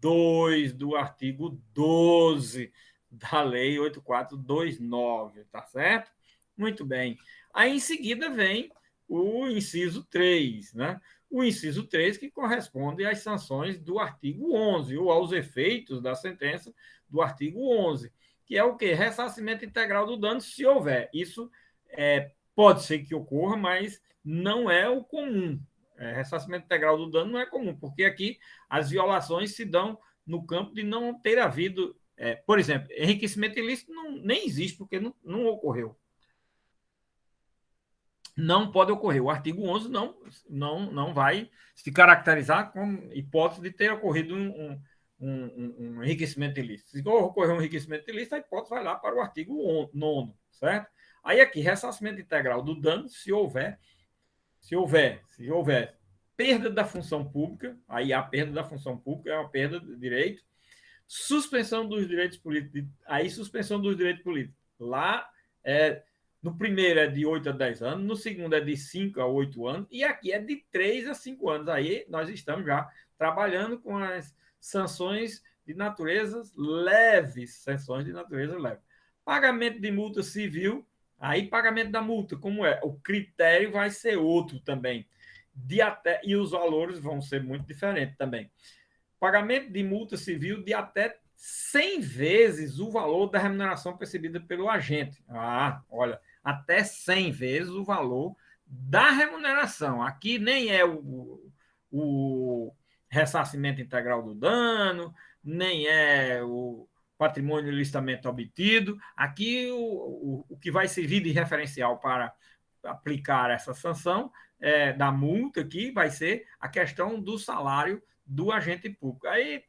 2 do artigo 12 da Lei 8429, tá certo? Muito bem. Aí, em seguida, vem o inciso 3, né? O inciso 3 que corresponde às sanções do artigo 11, ou aos efeitos da sentença do artigo 11, que é o quê? Ressarcimento integral do dano, se houver. Isso pode ser que ocorra, mas não é o comum. Ressarcimento integral do dano não é comum, porque aqui as violações se dão no campo de não ter havido, por exemplo, enriquecimento ilícito nem existe, porque não ocorreu. Não pode ocorrer. O artigo 11 não vai se caracterizar como hipótese de ter ocorrido um enriquecimento ilícito. Se ocorrer um enriquecimento ilícito, a hipótese vai lá para o artigo 9, certo? Aí aqui, ressarcimento integral do dano, se houver perda da função pública, aí a perda da função pública é uma perda de direito, suspensão dos direitos políticos, aí suspensão dos direitos políticos. Lá, no primeiro é de 8 a 10 anos, no segundo é de 5 a 8 anos, e aqui é de 3 a 5 anos. Aí nós estamos já trabalhando com as sanções de natureza leves, sanções de natureza leve. Pagamento de multa civil, aí pagamento da multa, como é? O critério vai ser outro também. E os valores vão ser muito diferentes também. Pagamento de multa civil de até 100 vezes o valor da remuneração percebida pelo agente. Olha, até 100 vezes o valor da remuneração. Aqui nem é o ressarcimento integral do dano, nem é o patrimônio ilicitamente obtido. Aqui o que vai servir de referencial para aplicar essa sanção da multa aqui vai ser a questão do salário do agente público. Aí,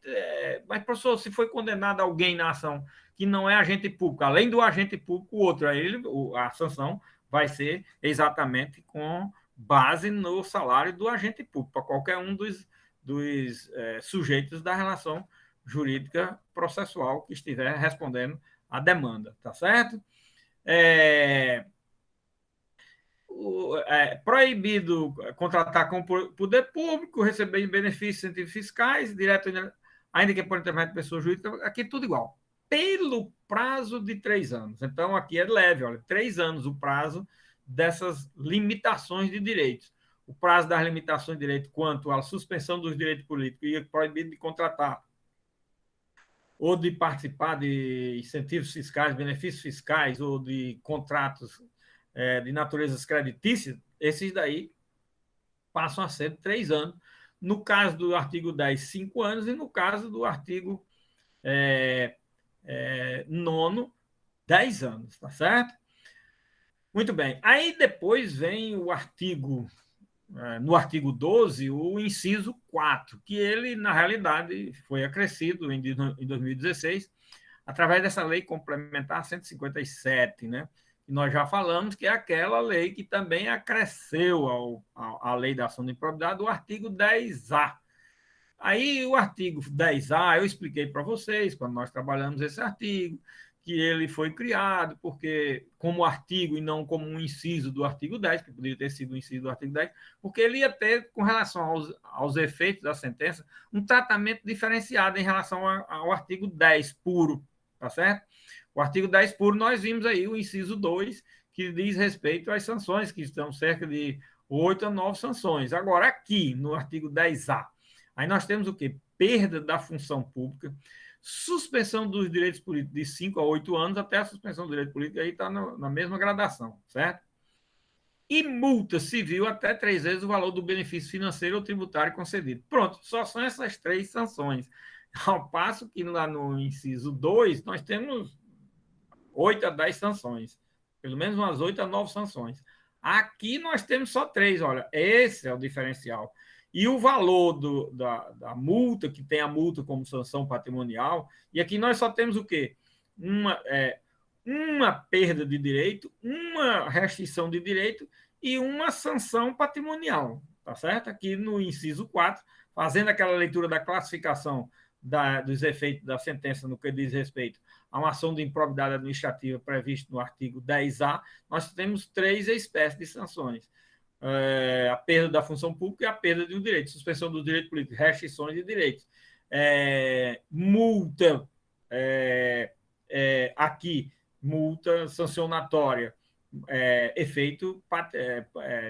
mas, professor, se foi condenado alguém na ação que não é agente público, além do agente público, o outro, aí a sanção vai ser exatamente com base no salário do agente público, para qualquer um dos sujeitos da relação jurídica processual que estiver respondendo à demanda, tá certo? Proibido contratar com o poder público, receber benefícios, incentivos fiscais, direto, ainda que por intermédio de pessoa jurídica, aqui tudo igual. Pelo prazo de 3 anos. Então, aqui é leve, olha, 3 anos o prazo dessas limitações de direitos. O prazo das limitações de direito quanto à suspensão dos direitos políticos e proibido de contratar ou de participar de incentivos fiscais, benefícios fiscais ou de contratos de naturezas creditícias, esses daí passam a ser 3 anos. No caso do artigo 10, 5 anos, e no caso do artigo 9, 10 anos, tá certo? Muito bem. Aí depois vem o artigo, no artigo 12, o inciso 4, que ele, na realidade, foi acrescido em 2016, através dessa lei complementar 157, né? E nós já falamos que é aquela lei que também acresceu à lei da ação de improbidade o artigo 10A. Aí o artigo 10A, eu expliquei para vocês, quando nós trabalhamos esse artigo, que ele foi criado porque como artigo e não como um inciso do artigo 10, que poderia ter sido um inciso do artigo 10, porque ele ia ter, com relação aos efeitos da sentença, um tratamento diferenciado em relação ao artigo 10 puro, tá certo? O artigo 10 puro, nós vimos aí o inciso 2, que diz respeito às sanções, que estão cerca de 8 a 9 sanções. Agora, aqui, no artigo 10A, aí nós temos o quê? Perda da função pública, suspensão dos direitos políticos de 5 a 8 anos, até a suspensão do direito político, aí está na mesma gradação, certo? E multa civil até 3 vezes o valor do benefício financeiro ou tributário concedido. Pronto, só são essas 3 sanções. Ao passo que lá no inciso 2, nós temos 8 a 10 sanções. Pelo menos umas 8 a 9 sanções. Aqui nós temos só 3, olha, esse é o diferencial. E o valor da multa, que tem a multa como sanção patrimonial, e aqui nós só temos o quê? Uma perda de direito, uma restrição de direito e uma sanção patrimonial, tá certo? Aqui no inciso 4, fazendo aquela leitura da classificação dos efeitos da sentença no que diz respeito a uma ação de improbidade administrativa prevista no artigo 10A, nós temos 3 espécies de sanções. A perda da função pública e a perda de um direito, suspensão do direito político, restrições de direitos. Multa, aqui, multa sancionatória, efeito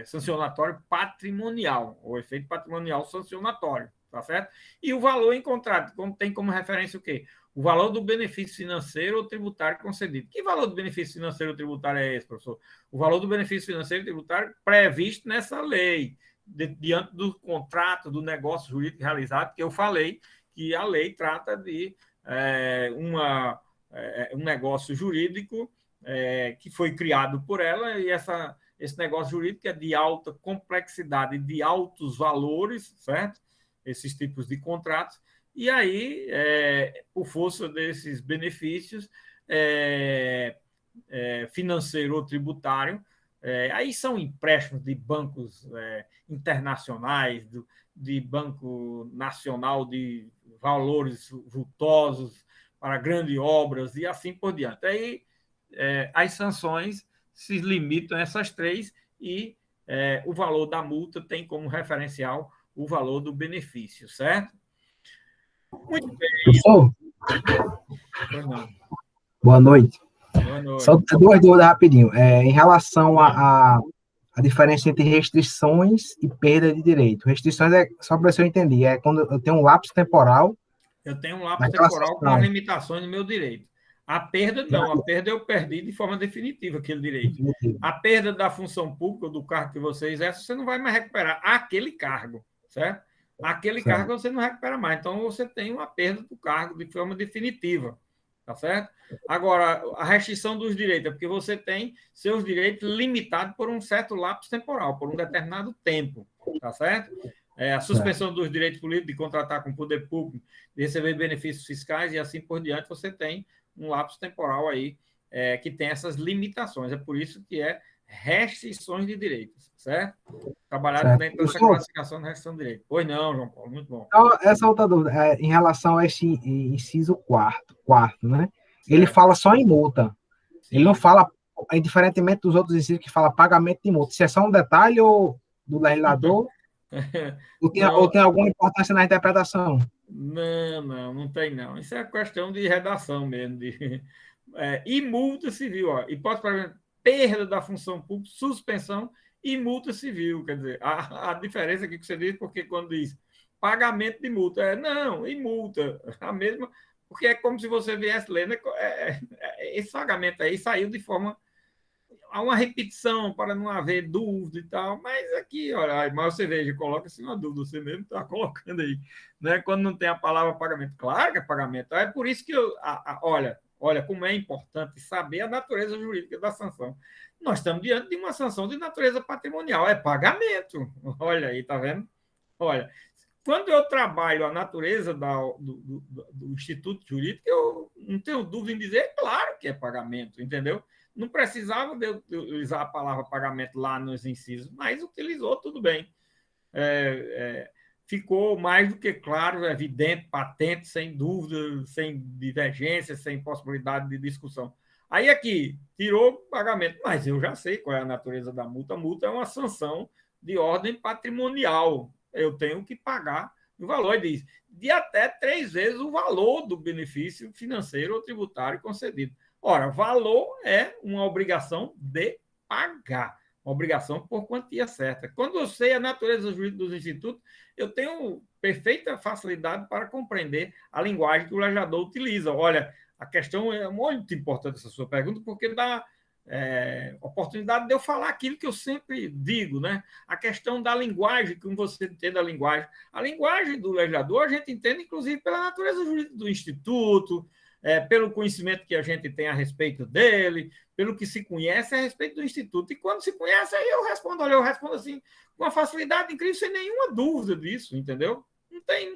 sancionatório patrimonial, ou efeito patrimonial sancionatório, tá certo? E o valor em contrato, tem como referência o quê? O valor do benefício financeiro ou tributário concedido. Que valor do benefício financeiro ou tributário é esse, professor? O valor do benefício financeiro e tributário previsto nessa lei, diante do contrato, do negócio jurídico realizado, que eu falei que a lei trata de um negócio jurídico que foi criado por ela, e esse negócio jurídico é de alta complexidade, de altos valores, certo? Esses tipos de contratos. E aí, por força desses benefícios financeiro ou tributário, aí são empréstimos de bancos internacionais, de Banco Nacional de valores vultosos para grandes obras e assim por diante. Aí, as sanções se limitam a essas 3 e o valor da multa tem como referencial o valor do benefício, certo? Muito bem. Professor, boa noite. Boa noite. Só 2 dúvidas rapidinho. Em relação à diferença entre restrições e perda de direito. Restrições só para ver se eu entendi, é quando eu tenho um lapso temporal. Eu tenho um lapso temporal com as limitações do meu direito. A perda, não. A perda eu perdi de forma definitiva aquele direito. A perda da função pública, do cargo que você exerce, você não vai mais recuperar aquele cargo, certo? Aquele cargo você não recupera mais. Então, você tem uma perda do cargo de forma definitiva, tá certo? Agora, a restrição dos direitos é porque você tem seus direitos limitados por um certo lapso temporal, por um determinado tempo, tá certo? A suspensão dos direitos políticos de contratar com o poder público, de receber benefícios fiscais e assim por diante, você tem um lapso temporal aí que tem essas limitações. É por isso que é restrições de direitos, certo? Trabalhado dentro dessa classificação de restrição de direitos. Pois não, João Paulo, muito bom. Então, essa outra dúvida, em relação a esse inciso quarto, né? Ele fala só em multa. Sim. Ele não fala, indiferentemente dos outros incisos que fala pagamento de multa. Se é só um detalhe ou do legislador, ou tem alguma importância na interpretação? Não tem não. Isso é questão de redação mesmo. E multa civil, ó. Hipótese para perda da função pública, suspensão e multa civil. Quer dizer, a diferença aqui que você diz, porque quando diz pagamento de multa, não, e multa, a mesma, porque é como se você viesse lendo, esse pagamento aí saiu de forma a uma repetição para não haver dúvida e tal, mas aqui, olha, mas você veja, coloca assim uma dúvida, você mesmo está colocando aí, né? Quando não tem a palavra pagamento, claro que é pagamento, é por isso que olha como é importante saber a natureza jurídica da sanção. Nós estamos diante de uma sanção de natureza patrimonial, é pagamento, olha aí, tá vendo? Olha, quando eu trabalho a natureza do Instituto Jurídico, eu não tenho dúvida em dizer, claro que é pagamento, entendeu? Não precisava de eu utilizar a palavra pagamento lá nos incisos, mas utilizou, tudo bem. Ficou mais do que claro, evidente, patente, sem dúvida, sem divergência, sem possibilidade de discussão. Aí aqui, tirou o pagamento, mas eu já sei qual é a natureza da multa. A multa é uma sanção de ordem patrimonial. Eu tenho que pagar o valor, e diz, de até 3 vezes o valor do benefício financeiro ou tributário concedido. Ora, valor é uma obrigação de pagar, uma obrigação por quantia certa. Quando eu sei a natureza jurídica dos institutos, eu tenho perfeita facilidade para compreender a linguagem que o legislador utiliza. Olha, a questão é muito importante essa sua pergunta, porque dá oportunidade de eu falar aquilo que eu sempre digo, né? A questão da linguagem, como você entende a linguagem. A linguagem do legislador a gente entende, inclusive, pela natureza jurídica do instituto, pelo conhecimento que a gente tem a respeito dele, pelo que se conhece a respeito do instituto. E quando se conhece, aí eu respondo, olha, eu respondo assim, com uma facilidade incrível, sem nenhuma dúvida disso, entendeu?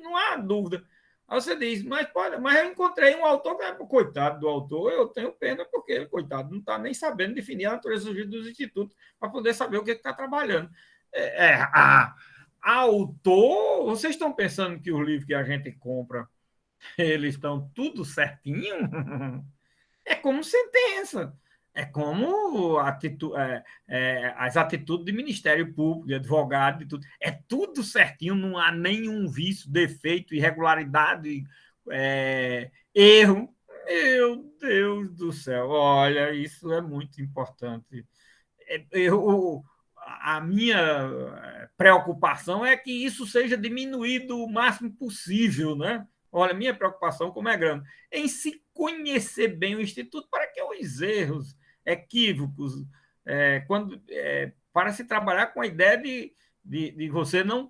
Não há dúvida. Aí você diz, mas eu encontrei um autor, coitado do autor, eu tenho pena, porque ele, coitado, não está nem sabendo definir a natureza dos institutos para poder saber o que está trabalhando. Autor, vocês estão pensando que os livros que a gente compra, eles estão tudo certinho? É como sentença. É como as atitudes de Ministério Público, de advogado, de tudo. É tudo certinho, não há nenhum vício, defeito, irregularidade, erro. Meu Deus do céu, olha, isso é muito importante. A minha preocupação é que isso seja diminuído o máximo possível, né? Olha, minha preocupação, como é grande, em se conhecer bem o Instituto para que os erros, equívocos, para se trabalhar com a ideia de você não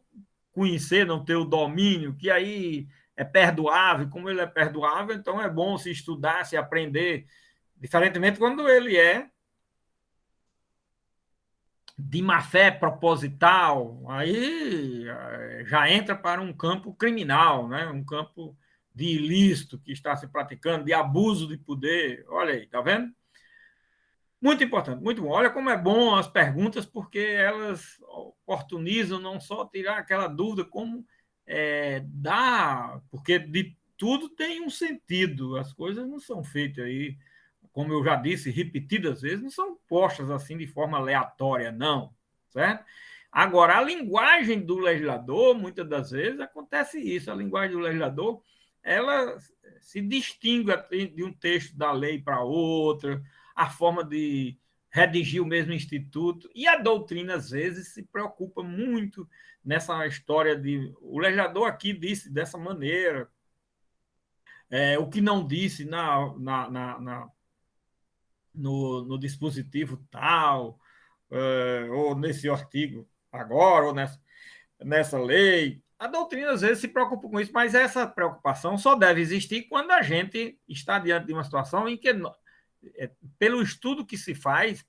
conhecer, não ter o domínio, que aí é perdoável, como ele é perdoável, então é bom se estudar, se aprender, diferentemente quando ele é de má fé proposital, aí já entra para um campo criminal, né? Um campo de ilícito que está se praticando, de abuso de poder. Olha aí, tá vendo? Muito importante, muito bom. Olha como é bom as perguntas, porque elas oportunizam não só tirar aquela dúvida, como dá, porque de tudo tem um sentido, as coisas não são feitas aí, como eu já disse repetidas vezes, não são postas assim de forma aleatória, não, certo? Agora, a linguagem do legislador, muitas das vezes, acontece isso, a linguagem do legislador, ela se distingue de um texto da lei para outra, a forma de redigir o mesmo instituto, e a doutrina, às vezes, se preocupa muito nessa história de... O legislador aqui disse dessa maneira, o que não disse no dispositivo tal, ou nesse artigo agora, ou nessa lei. A doutrina, às vezes, se preocupa com isso, mas essa preocupação só deve existir quando a gente está diante de uma situação em que, pelo estudo que se faz,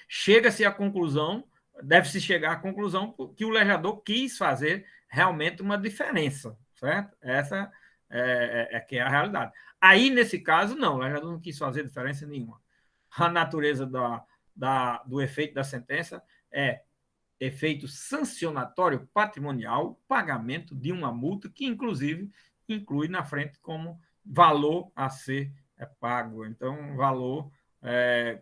chega-se à conclusão, deve-se chegar à conclusão que o legislador quis fazer realmente uma diferença, certo? Essa que é a realidade. Aí, nesse caso, não, o legislador não quis fazer diferença nenhuma. A natureza do efeito da sentença é efeito sancionatório patrimonial, pagamento de uma multa, que, inclusive, inclui na frente como valor a ser pago. Então, valor,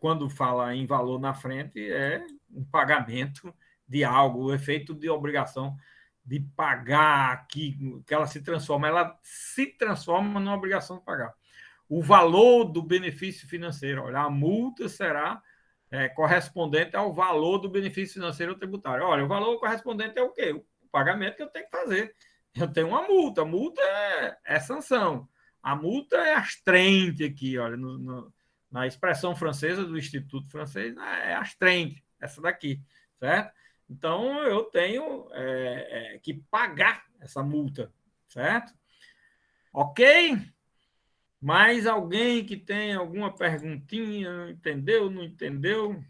quando fala em valor na frente, é um pagamento de algo, o efeito de obrigação de pagar, que ela se transforma numa obrigação de pagar. O valor do benefício financeiro, olha, a multa será correspondente ao valor do benefício financeiro ou tributário. Olha, o valor correspondente é o quê? O pagamento que eu tenho que fazer. Eu tenho uma multa. A multa é sanção. A multa é astreinte aqui, olha, na expressão francesa do Instituto Francês, é astreinte, essa daqui, certo? Então, eu tenho que pagar essa multa, certo? Ok? Mais alguém que tenha alguma perguntinha? Entendeu? Não entendeu?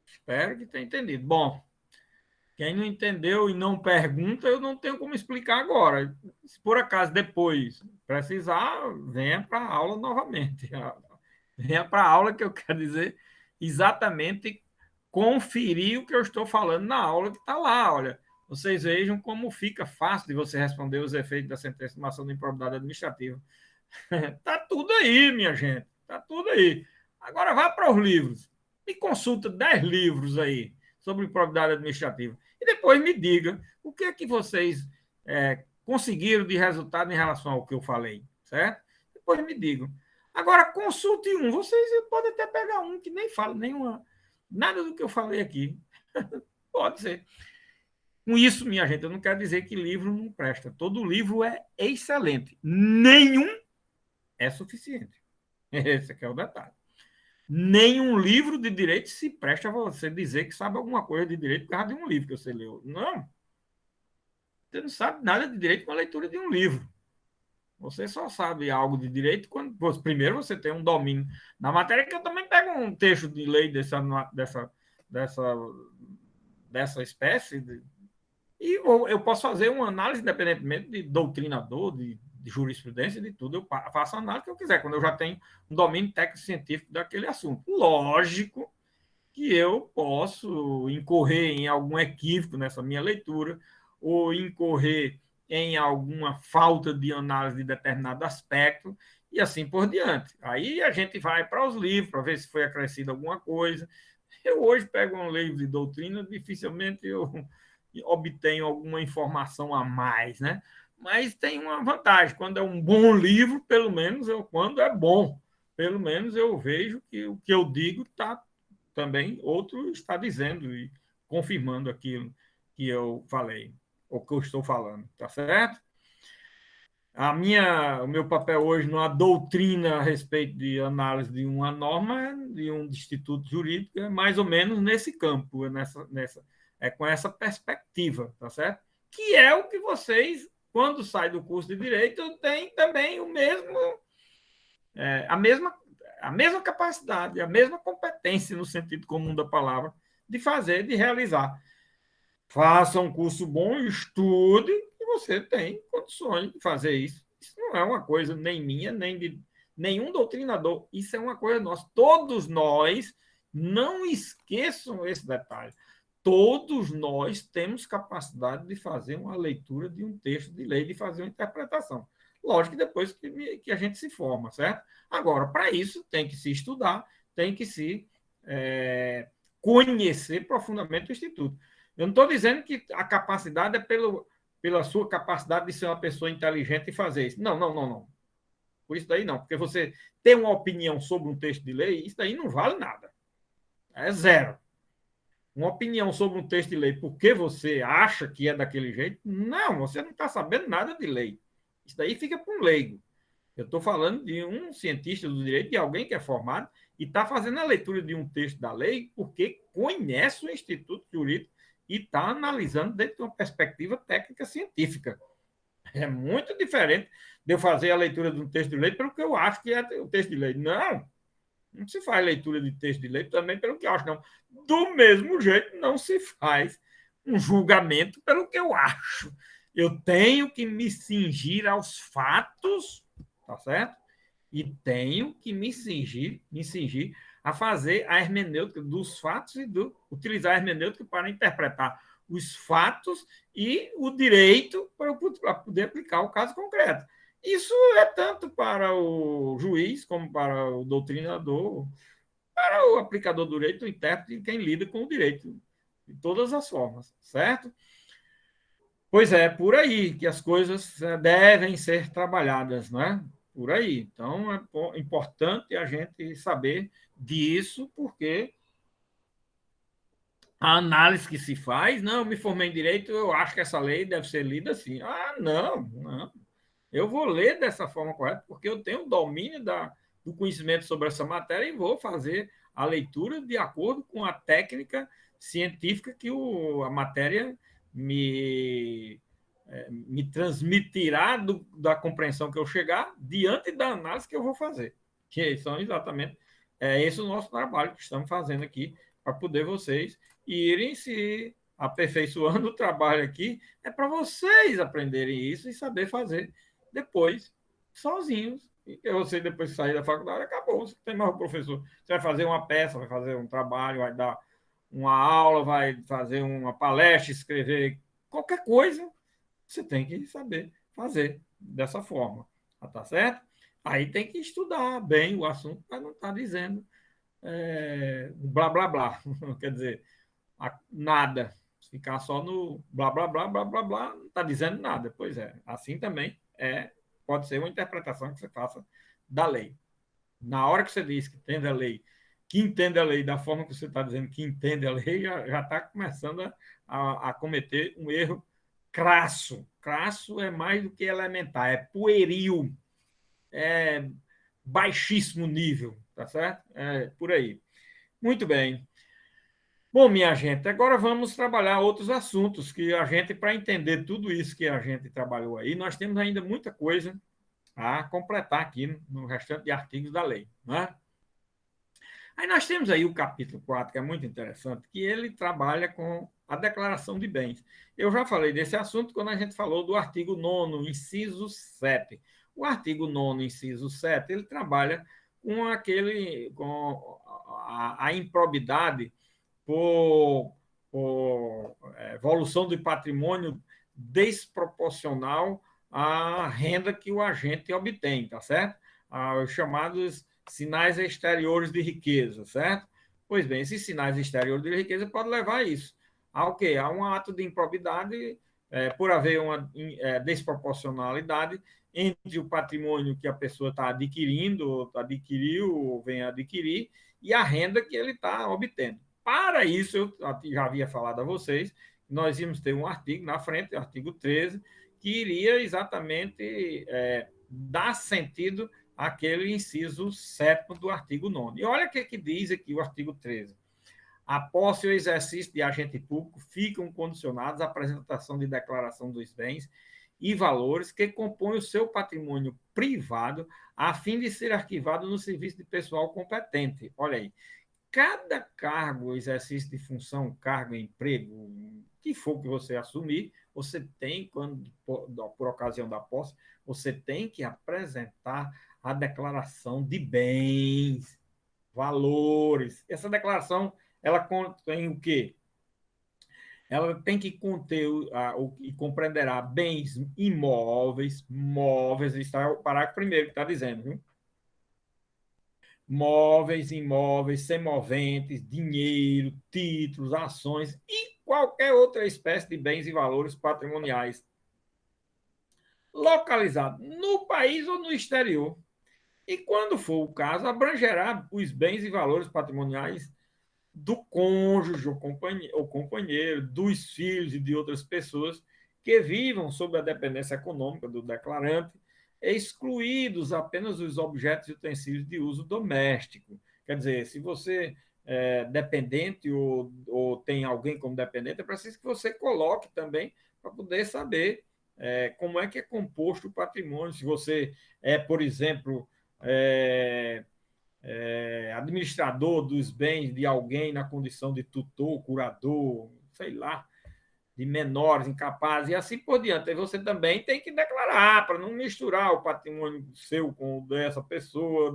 Espero que tenha entendido. Bom, Quem não entendeu e não pergunta, eu não tenho como explicar agora. Se por acaso depois precisar, venha para a aula novamente. Venha para a aula, que eu quero dizer exatamente conferir o que eu estou falando na aula que está lá. Olha, vocês vejam como fica fácil de você responder os efeitos da sentença de ação de improbidade administrativa. Está tudo aí, minha gente. Está tudo aí. Agora vá para os livros. Me consulta 10 livros aí sobre improbidade administrativa. E depois me diga o que é que vocês conseguiram de resultado em relação ao que eu falei, certo? Depois me digam. Agora, consulte um. Vocês podem até pegar um que nem fala nada do que eu falei aqui. Pode ser. Com isso, minha gente, eu não quero dizer que livro não presta. Todo livro é excelente. Nenhum é suficiente. Esse aqui é o detalhe. Nenhum livro de direito se presta a você dizer que sabe alguma coisa de direito por causa de um livro que você leu. Não. Você não sabe nada de direito com a leitura de um livro. Você só sabe algo de direito quando, primeiro, você tem um domínio na matéria, que eu também pego um texto de lei dessa espécie, e eu posso fazer uma análise independentemente de doutrinador, de jurisprudência, de tudo. Eu faço a análise que eu quiser, quando eu já tenho um domínio técnico-científico daquele assunto. Lógico que eu posso incorrer em algum equívoco nessa minha leitura, ou incorrer em alguma falta de análise de determinado aspecto, e assim por diante. Aí a gente vai para os livros, para ver se foi acrescido alguma coisa. Eu hoje pego um livro de doutrina, dificilmente eu obtenho alguma informação a mais, né? Mas tem uma vantagem, quando é um bom livro, pelo menos quando é bom, pelo menos eu vejo que o que eu digo está também, outro está dizendo e confirmando aquilo que eu falei, ou que eu estou falando, tá certo? O meu papel hoje numa doutrina a respeito de análise de uma norma, de um instituto jurídico, é mais ou menos nesse campo, com essa perspectiva, tá certo? Que é o que vocês, quando saem do curso de Direito, têm também a mesma capacidade, a mesma competência, no sentido comum da palavra, de fazer, de realizar. Faça um curso bom, estude, e você tem condições de fazer isso. Isso não é uma coisa nem minha, nem de nenhum doutrinador. Isso é uma coisa nossa. Todos nós, não esqueçam esse detalhe, todos nós temos capacidade de fazer uma leitura de um texto de lei, de fazer uma interpretação. Lógico que depois que a gente se forma, certo? Agora, para isso, tem que se estudar, tem que se conhecer profundamente o Instituto. Eu não estou dizendo que a capacidade é pela sua capacidade de ser uma pessoa inteligente e fazer isso. Não, não, não, não. Por isso daí não. Porque você ter uma opinião sobre um texto de lei, isso daí não vale nada. É zero. Uma opinião sobre um texto de lei porque você acha que é daquele jeito, não, você não está sabendo nada de lei. Isso daí fica para um leigo. Eu estou falando de um cientista do direito, de alguém que é formado e está fazendo a leitura de um texto da lei porque conhece o Instituto Jurídico e está analisando dentro de uma perspectiva técnica científica. É muito diferente de eu fazer a leitura de um texto de lei pelo que eu acho que é o texto de lei. Não, não se faz leitura de texto de lei também pelo que eu acho, não. Do mesmo jeito, não se faz um julgamento pelo que eu acho. Eu tenho que me cingir aos fatos, tá certo? E tenho que me cingir a fazer a hermenêutica dos fatos e utilizar a hermenêutica para interpretar os fatos e o direito para poder aplicar o caso concreto. Isso é tanto para o juiz como para o doutrinador, para o aplicador do direito, o intérprete e quem lida com o direito, de todas as formas, certo? Pois é, por aí que as coisas devem ser trabalhadas, não é? Por aí. Então, é importante a gente saber disso, porque a análise que se faz, não, eu me formei em direito, eu acho que essa lei deve ser lida assim. Ah, não, não. Eu vou ler dessa forma correta, porque eu tenho domínio do conhecimento sobre essa matéria e vou fazer a leitura de acordo com a técnica científica que a matéria me transmitirá da compreensão que eu chegar diante da análise que eu vou fazer. Que são exatamente esse o nosso trabalho que estamos fazendo aqui para poder vocês irem se aperfeiçoando o trabalho aqui, é para vocês aprenderem isso e saber fazer depois, sozinhos. E você, depois de sair da faculdade, acabou. Você tem mais o professor. Você vai fazer uma peça, vai fazer um trabalho, vai dar uma aula, vai fazer uma palestra, escrever qualquer coisa, você tem que saber fazer dessa forma. Tá certo? Aí tem que estudar bem o assunto para não estar dizendo blá, blá, blá. Quer dizer, nada. Ficar só no blá, blá, blá, blá, blá, blá, não está dizendo nada. Pois é, assim também pode ser uma interpretação que você faça da lei. Na hora que você diz que entende a lei da forma que você está dizendo que entende a lei, já está começando a cometer um erro crasso. Crasso é mais do que elementar, é pueril, é baixíssimo nível, tá certo? É por aí. Muito bem. Bom, minha gente, agora vamos trabalhar outros assuntos que a gente, para entender tudo isso que a gente trabalhou aí, nós temos ainda muita coisa a completar aqui no restante de artigos da lei, né? Aí nós temos aí o capítulo 4, que é muito interessante, que ele trabalha com a declaração de bens. Eu já falei desse assunto quando a gente falou do artigo 9º, inciso 7. O artigo 9º, inciso 7, ele trabalha com a improbidade por evolução do patrimônio desproporcional à renda que o agente obtém, tá certo? Os chamados sinais exteriores de riqueza, certo? Pois bem, esses sinais exteriores de riqueza podem levar a isso. Ao quê? A um ato de improbidade por haver uma desproporcionalidade entre o patrimônio que a pessoa está adquirindo, adquiriu ou vem a adquirir, e a renda que ele está obtendo. Para isso, eu já havia falado a vocês, nós íamos ter um artigo na frente, o artigo 13, que iria exatamente dar sentido àquele inciso 7º do artigo 9º. E olha o que diz aqui o artigo 13. A posse e o exercício de agente público ficam condicionados à apresentação de declaração dos bens e valores que compõem o seu patrimônio privado, a fim de ser arquivado no serviço de pessoal competente. Olha aí, cada cargo, exercício de função, cargo, emprego, que for que você assumir, você tem, por ocasião da posse, você tem que apresentar a declaração de bens, valores. Essa declaração, ela contém o quê? Ela tem que conter e compreenderá bens imóveis, móveis, está o parágrafo primeiro que está dizendo, viu? Móveis, imóveis, semoventes, dinheiro, títulos, ações e qualquer outra espécie de bens e valores patrimoniais localizados no país ou no exterior. E, quando for o caso, abrangerá os bens e valores patrimoniais do cônjuge ou companheiro, dos filhos e de outras pessoas que vivam sob a dependência econômica do declarante, excluídos apenas os objetos e utensílios de uso doméstico. Quer dizer, se você é dependente ou tem alguém como dependente, é preciso que você coloque também para poder saber como é que é composto o patrimônio. Se você por exemplo, administrador dos bens de alguém na condição de tutor, curador, sei lá, de menores, incapazes, e assim por diante. Aí você também tem que declarar, para não misturar o patrimônio seu com o dessa pessoa,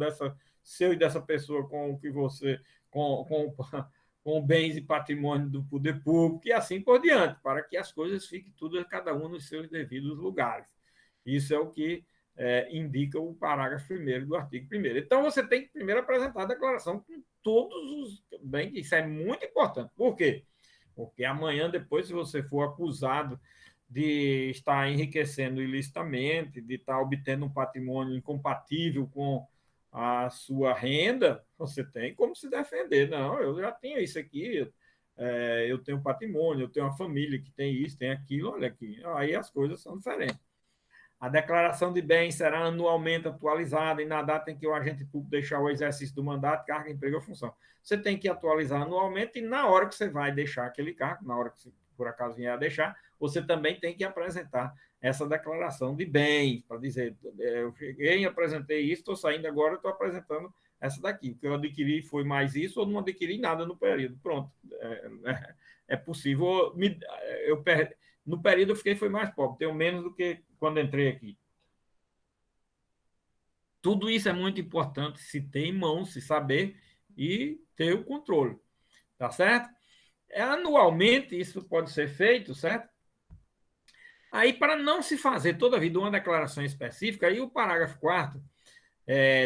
seu e dessa pessoa com o que você, com bens e patrimônio do poder público, e assim por diante, para que as coisas fiquem tudo, cada um nos seus devidos lugares. Isso é o que indica o parágrafo primeiro do artigo 1º. Então, você tem que primeiro apresentar a declaração com todos os bens, isso é muito importante. Por quê? Porque amanhã, depois, se você for acusado de estar enriquecendo ilicitamente, de estar obtendo um patrimônio incompatível com a sua renda, você tem como se defender. Não, eu já tinha isso aqui, eu tenho patrimônio, eu tenho uma família que tem isso, tem aquilo, olha aqui. Aí as coisas são diferentes. A declaração de bens será anualmente atualizada e na data em que o agente público deixar o exercício do mandato, cargo, emprego ou função. Você tem que atualizar anualmente e na hora que você vai deixar aquele cargo, na hora que você, por acaso, vier a deixar, você também tem que apresentar essa declaração de bens, para dizer, eu cheguei, apresentei isso, estou saindo agora, estou apresentando essa daqui. O que eu adquiri foi mais isso ou não adquiri nada no período. Pronto. é possível. Eu, no período eu fiquei foi mais pobre, tenho menos do que quando entrei aqui. Tudo isso é muito importante se ter em mãos, se saber e ter o controle, tá certo? Anualmente isso pode ser feito, certo? Aí, para não se fazer toda a vida uma declaração específica, aí o parágrafo 4º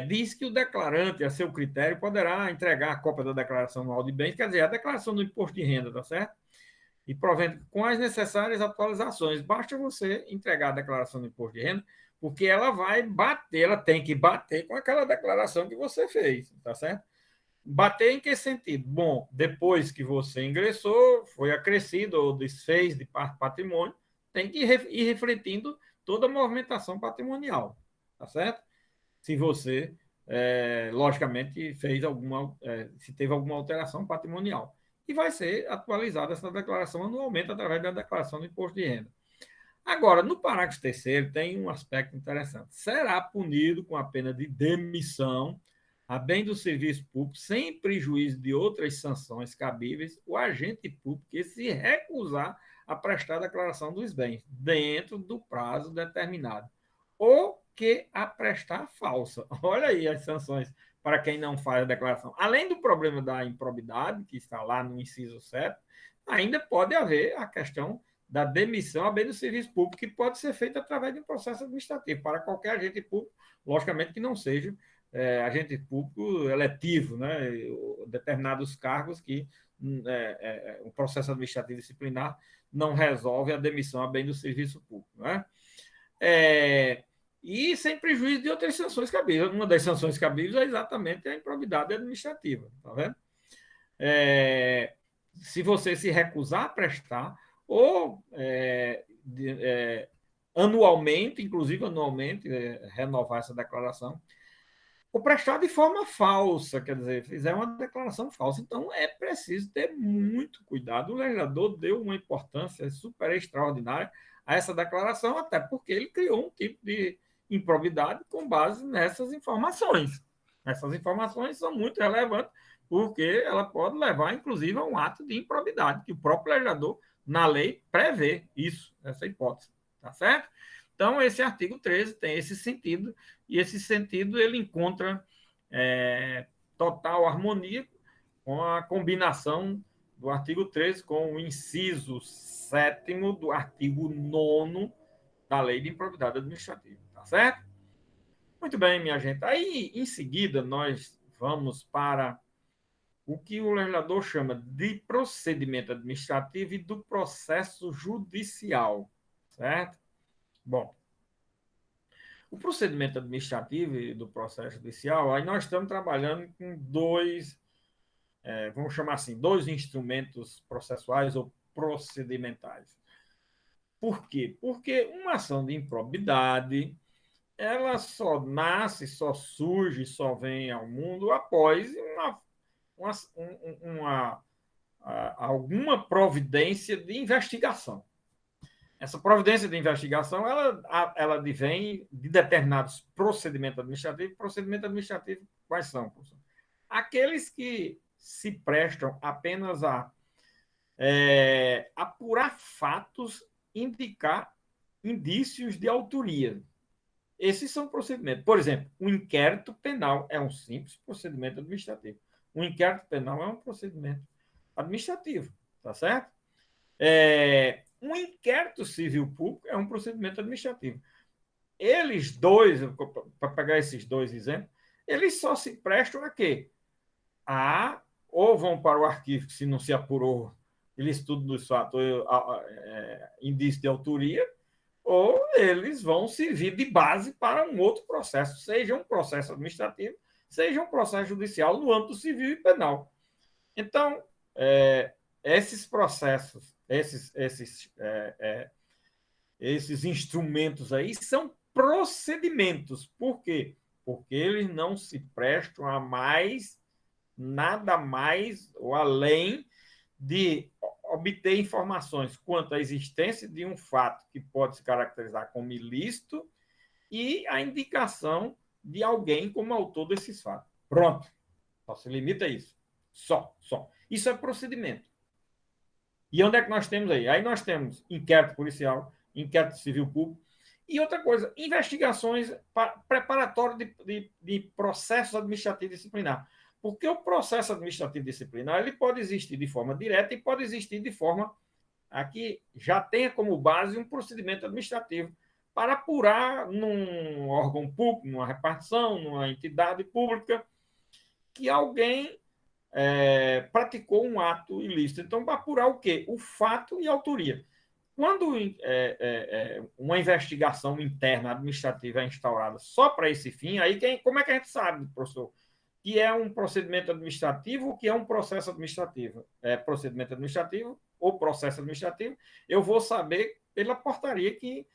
diz que o declarante, a seu critério, poderá entregar a cópia da declaração anual de bens, quer dizer, a declaração do imposto de renda, tá certo? E provendo com as necessárias atualizações. Basta você entregar a declaração do imposto de renda, porque ela vai bater, ela tem que bater com aquela declaração que você fez, tá certo? Bater em que sentido? Bom, depois que você ingressou, foi acrescido ou desfez de patrimônio, tem que ir refletindo toda a movimentação patrimonial, tá certo? Se você, logicamente, fez alguma, se teve alguma alteração patrimonial. E vai ser atualizada essa declaração anualmente através da declaração do imposto de renda. Agora, no parágrafo 3º, tem um aspecto interessante. Será punido com a pena de demissão, a bem do serviço público, sem prejuízo de outras sanções cabíveis, o agente público que se recusar a prestar a declaração dos bens dentro do prazo determinado, ou que a prestar falsa. Olha aí as sanções para quem não faz a declaração. Além do problema da improbidade, que está lá no inciso 7, ainda pode haver a questão da demissão a bem do serviço público, que pode ser feita através de um processo administrativo, para qualquer agente público, logicamente que não seja agente público eletivo, né? Determinados cargos que o processo administrativo disciplinar não resolve a demissão a bem do serviço público, né? E sem prejuízo de outras sanções cabíveis. Uma das sanções cabíveis é exatamente a improbidade administrativa, tá vendo? Se você se recusar a prestar, ou anualmente, inclusive anualmente, renovar essa declaração, ou prestar de forma falsa, quer dizer, fizer uma declaração falsa. Então, é preciso ter muito cuidado. O legislador deu uma importância super extraordinária a essa declaração, até porque ele criou um tipo de improbidade com base nessas informações. Essas informações são muito relevantes, porque ela pode levar, inclusive, a um ato de improbidade, que o próprio legislador, na lei, prevê isso, essa hipótese. Tá certo? Então, esse artigo 13 tem esse sentido, e esse sentido ele encontra total harmonia com a combinação do artigo 13 com o inciso 7º do artigo 9º da Lei de Improbidade Administrativa. Tá certo? Muito bem, minha gente. Aí, em seguida, nós vamos para o que o legislador chama de procedimento administrativo e do processo judicial. Certo? Bom, o procedimento administrativo e do processo judicial, aí nós estamos trabalhando com dois, vamos chamar assim, dois instrumentos processuais ou procedimentais. Por quê? Porque uma ação de improbidade, ela só nasce, só surge, só vem ao mundo após alguma providência de investigação. Essa providência de investigação, ela advém de determinados procedimentos administrativos. Procedimento administrativo, quais são? Aqueles que se prestam apenas a apurar fatos, indicar indícios de autoria. Esses são procedimentos. Por exemplo, um inquérito penal é um simples procedimento administrativo. Um inquérito penal é um procedimento administrativo, tá certo? Um inquérito civil público é um procedimento administrativo. Eles dois, para pegar esses dois exemplos, eles só se prestam a quê? Ou vão para o arquivo, que se não se apurou, eles estudo dos fatos, indício de autoria, ou eles vão servir de base para um outro processo, seja um processo administrativo, seja um processo judicial no âmbito civil e penal. Então, esses processos, esses instrumentos aí são procedimentos. Por quê? Porque eles não se prestam a nada mais ou além de obter informações quanto à existência de um fato que pode se caracterizar como ilícito e a indicação de alguém como autor desses fatos. Pronto. Só se limita a isso. Só. Isso é procedimento. E onde é que nós temos aí? Aí nós temos inquérito policial, inquérito civil público, e outra coisa, investigações preparatórias de processos administrativos disciplinar. Porque o processo administrativo disciplinar ele pode existir de forma direta e pode existir de forma aqui já tenha como base um procedimento administrativo para apurar num órgão público, numa repartição, numa entidade pública, que alguém praticou um ato ilícito. Então, para apurar o quê? O fato e a autoria. Quando uma investigação interna administrativa é instaurada só para esse fim, aí como é que a gente sabe, professor, que é um procedimento administrativo ou que é um processo administrativo? É procedimento administrativo ou processo administrativo, eu vou saber pela portaria que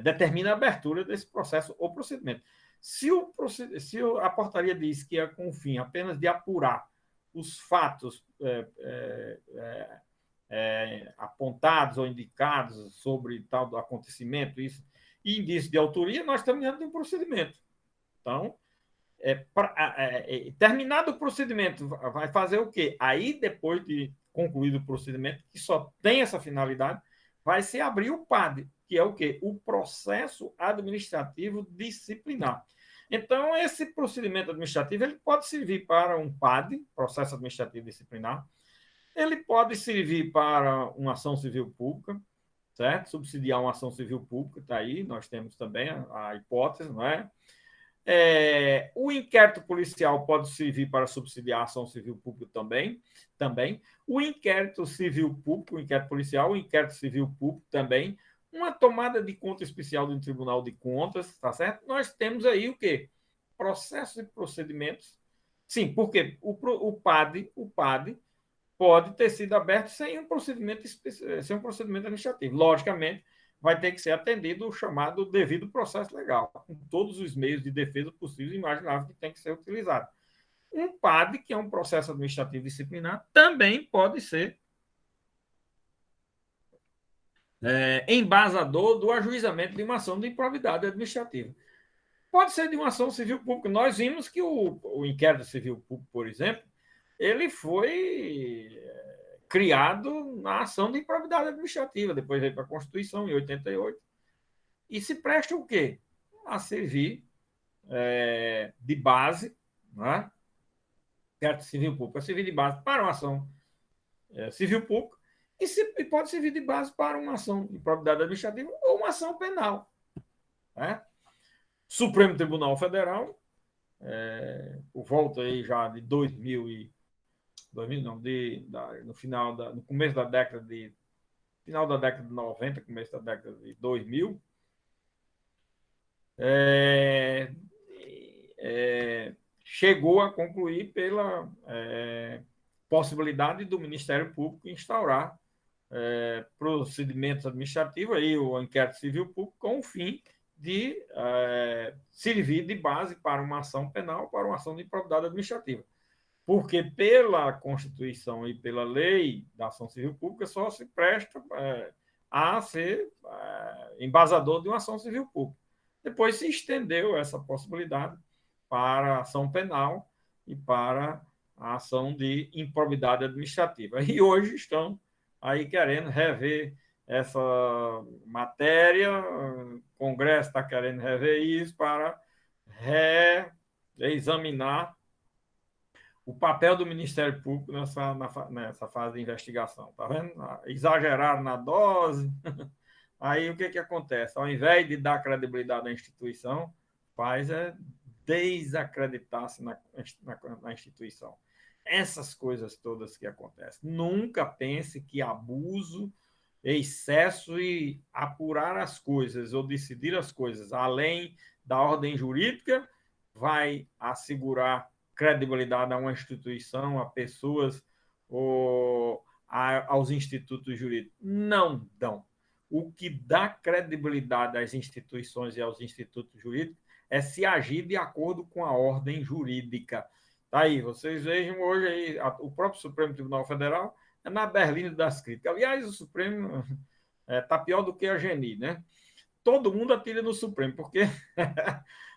determina a abertura desse processo ou procedimento. Se a portaria diz que é com o fim apenas de apurar os fatos apontados ou indicados sobre tal do acontecimento, isso, e indício de autoria, nós estamos diante de um procedimento. Então, terminado o procedimento, vai fazer o quê? Aí, depois de concluído o procedimento, que só tem essa finalidade, vai se abrir o PAD, que é o quê? O processo administrativo disciplinar. Então, esse procedimento administrativo ele pode servir para um PAD, processo administrativo disciplinar, ele pode servir para uma ação civil pública, certo? Subsidiar uma ação civil pública, está aí, nós temos também a hipótese, não é? O inquérito policial pode servir para subsidiar a ação civil pública também. O inquérito civil público, o inquérito policial, o inquérito civil público também. Uma tomada de conta especial do Tribunal de Contas, tá certo? Nós temos aí o quê? Processos e procedimentos. Sim, porque o PAD pode ter sido aberto sem um procedimento administrativo. Logicamente, vai ter que ser atendido o chamado devido processo legal, com todos os meios de defesa possíveis e imagináveis que tem que ser utilizado. Um PAD, que é um processo administrativo disciplinar, também pode ser embasador do ajuizamento de uma ação de improbidade administrativa. Pode ser de uma ação civil pública. Nós vimos que o inquérito civil público, por exemplo, ele foi criado na ação de improbidade administrativa, depois veio para a Constituição, em 88, e se presta o quê? A servir de base, né? Inquérito civil público, a servir de base para uma ação civil pública e pode servir de base para uma ação de improbidade administrativa ou uma ação penal. Né? Supremo Tribunal Federal, por volta aí já de 2000 não, no começo da década de final da década de 90, começo da década de 2000, chegou a concluir pela possibilidade do Ministério Público instaurar procedimentos administrativos, aí, o inquérito civil público, com o fim de servir de base para uma ação penal, para uma ação de improbidade administrativa. Porque pela Constituição e pela lei da ação civil pública só se presta a ser embasador de uma ação civil pública. Depois se estendeu essa possibilidade para a ação penal e para a ação de improbidade administrativa. E hoje estão aí querendo rever essa matéria, o Congresso está querendo rever isso para reexaminar o papel do Ministério Público nessa fase de investigação. Tá vendo? Exageraram na dose. Aí o que acontece? Ao invés de dar credibilidade à instituição, faz desacreditar-se na instituição. Essas coisas todas que acontecem. Nunca pense que abuso, excesso e apurar as coisas ou decidir as coisas além da ordem jurídica vai assegurar credibilidade a uma instituição, a pessoas ou aos institutos jurídicos. Não dão. O que dá credibilidade às instituições e aos institutos jurídicos é se agir de acordo com a ordem jurídica. Tá aí, vocês vejam hoje aí, o próprio Supremo Tribunal Federal é na berlinda das críticas. Aliás, o Supremo está pior do que a GENI, né? Todo mundo atira no Supremo, porque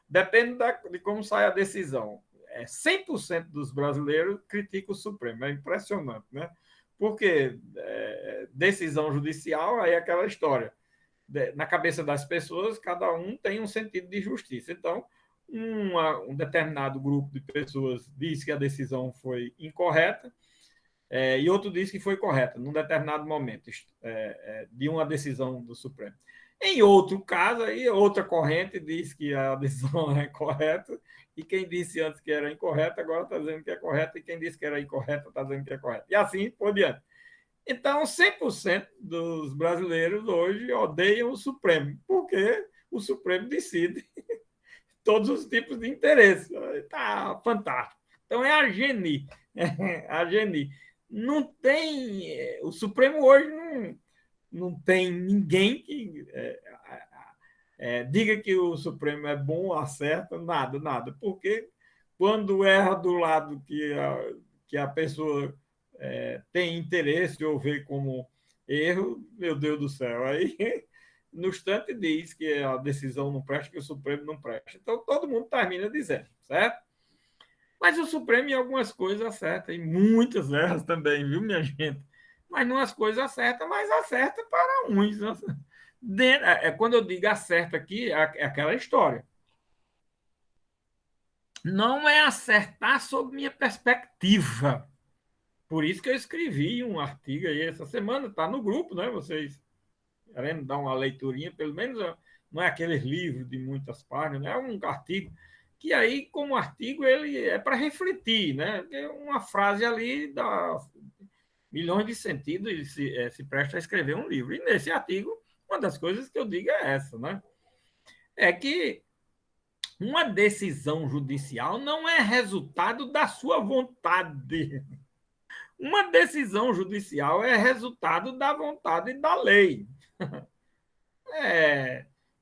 depende de como sai a decisão. 100% dos brasileiros criticam o Supremo. É impressionante, né? Porque decisão judicial aí é aquela história. Na cabeça das pessoas, cada um tem um sentido de justiça. Então, um determinado grupo de pessoas diz que a decisão foi incorreta, e outro diz que foi correta, num determinado momento de uma decisão do Supremo. Em outro caso, aí, outra corrente diz que a decisão é correta, e quem disse antes que era incorreta, agora está dizendo que é correta, e quem disse que era incorreta está dizendo que é correta. E assim por diante. Então, 100% dos brasileiros hoje odeiam o Supremo, porque o Supremo decide todos os tipos de interesse. Está fantástico. Então, é a Geni. A Geni. Não tem. O Supremo hoje não tem ninguém que diga que o Supremo é bom ou acerta, nada, nada. Porque quando erra do lado que a pessoa tem interesse ou vê como erro, meu Deus do céu, aí no instante diz que a decisão não presta, que o Supremo não presta. Então todo mundo termina dizendo, certo? Mas o Supremo em algumas coisas acerta, e muitas erras também, viu, minha gente? Mas não as coisas acerta, mas acerta para uns. Quando eu digo acerta aqui, é aquela história. Não é acertar sob minha perspectiva. Por isso que eu escrevi um artigo aí essa semana, está no grupo, né? Vocês querendo dar uma leiturinha, pelo menos não é aqueles livros de muitas páginas, é um artigo que aí, como artigo, ele é para refletir, né? Uma frase ali dá milhões de sentidos e se presta a escrever um livro. E nesse artigo, uma das coisas que eu digo é essa, né? É que uma decisão judicial não é resultado da sua vontade. Uma decisão judicial é resultado da vontade da lei.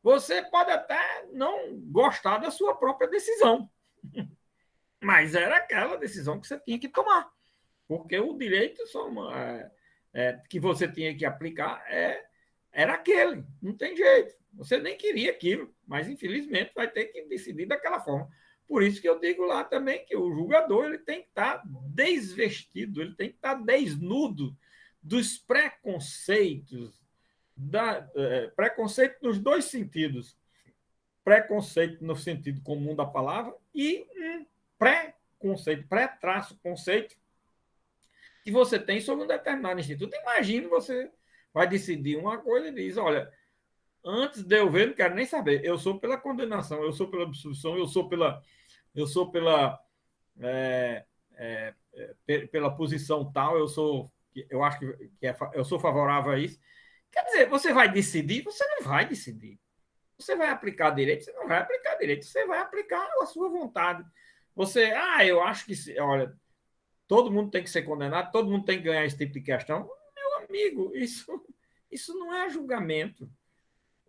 Você pode até não gostar da sua própria decisão, mas era aquela decisão que você tinha que tomar, porque o direito que você tinha que aplicar era aquele, não tem jeito. Você nem queria aquilo, mas infelizmente vai ter que decidir daquela forma. Por isso que eu digo lá também que o julgador ele tem que estar desvestido, ele tem que estar desnudo dos preconceitos, preconceito nos dois sentidos. Preconceito no sentido comum da palavra e um pré-conceito, pré-traço conceito que você tem sobre um determinado instituto. Imagine você vai decidir uma coisa e diz, olha, antes de eu ver, não quero nem saber, eu sou pela condenação, eu sou pela absolução, eu sou pela posição tal, eu acho eu sou favorável a isso. Quer dizer, você vai decidir? Você não vai decidir. Você vai aplicar direito? Você não vai aplicar direito. Você vai aplicar a sua vontade. Eu acho que, olha, todo mundo tem que ser condenado, todo mundo tem que ganhar esse tipo de questão. Meu amigo, isso não é julgamento.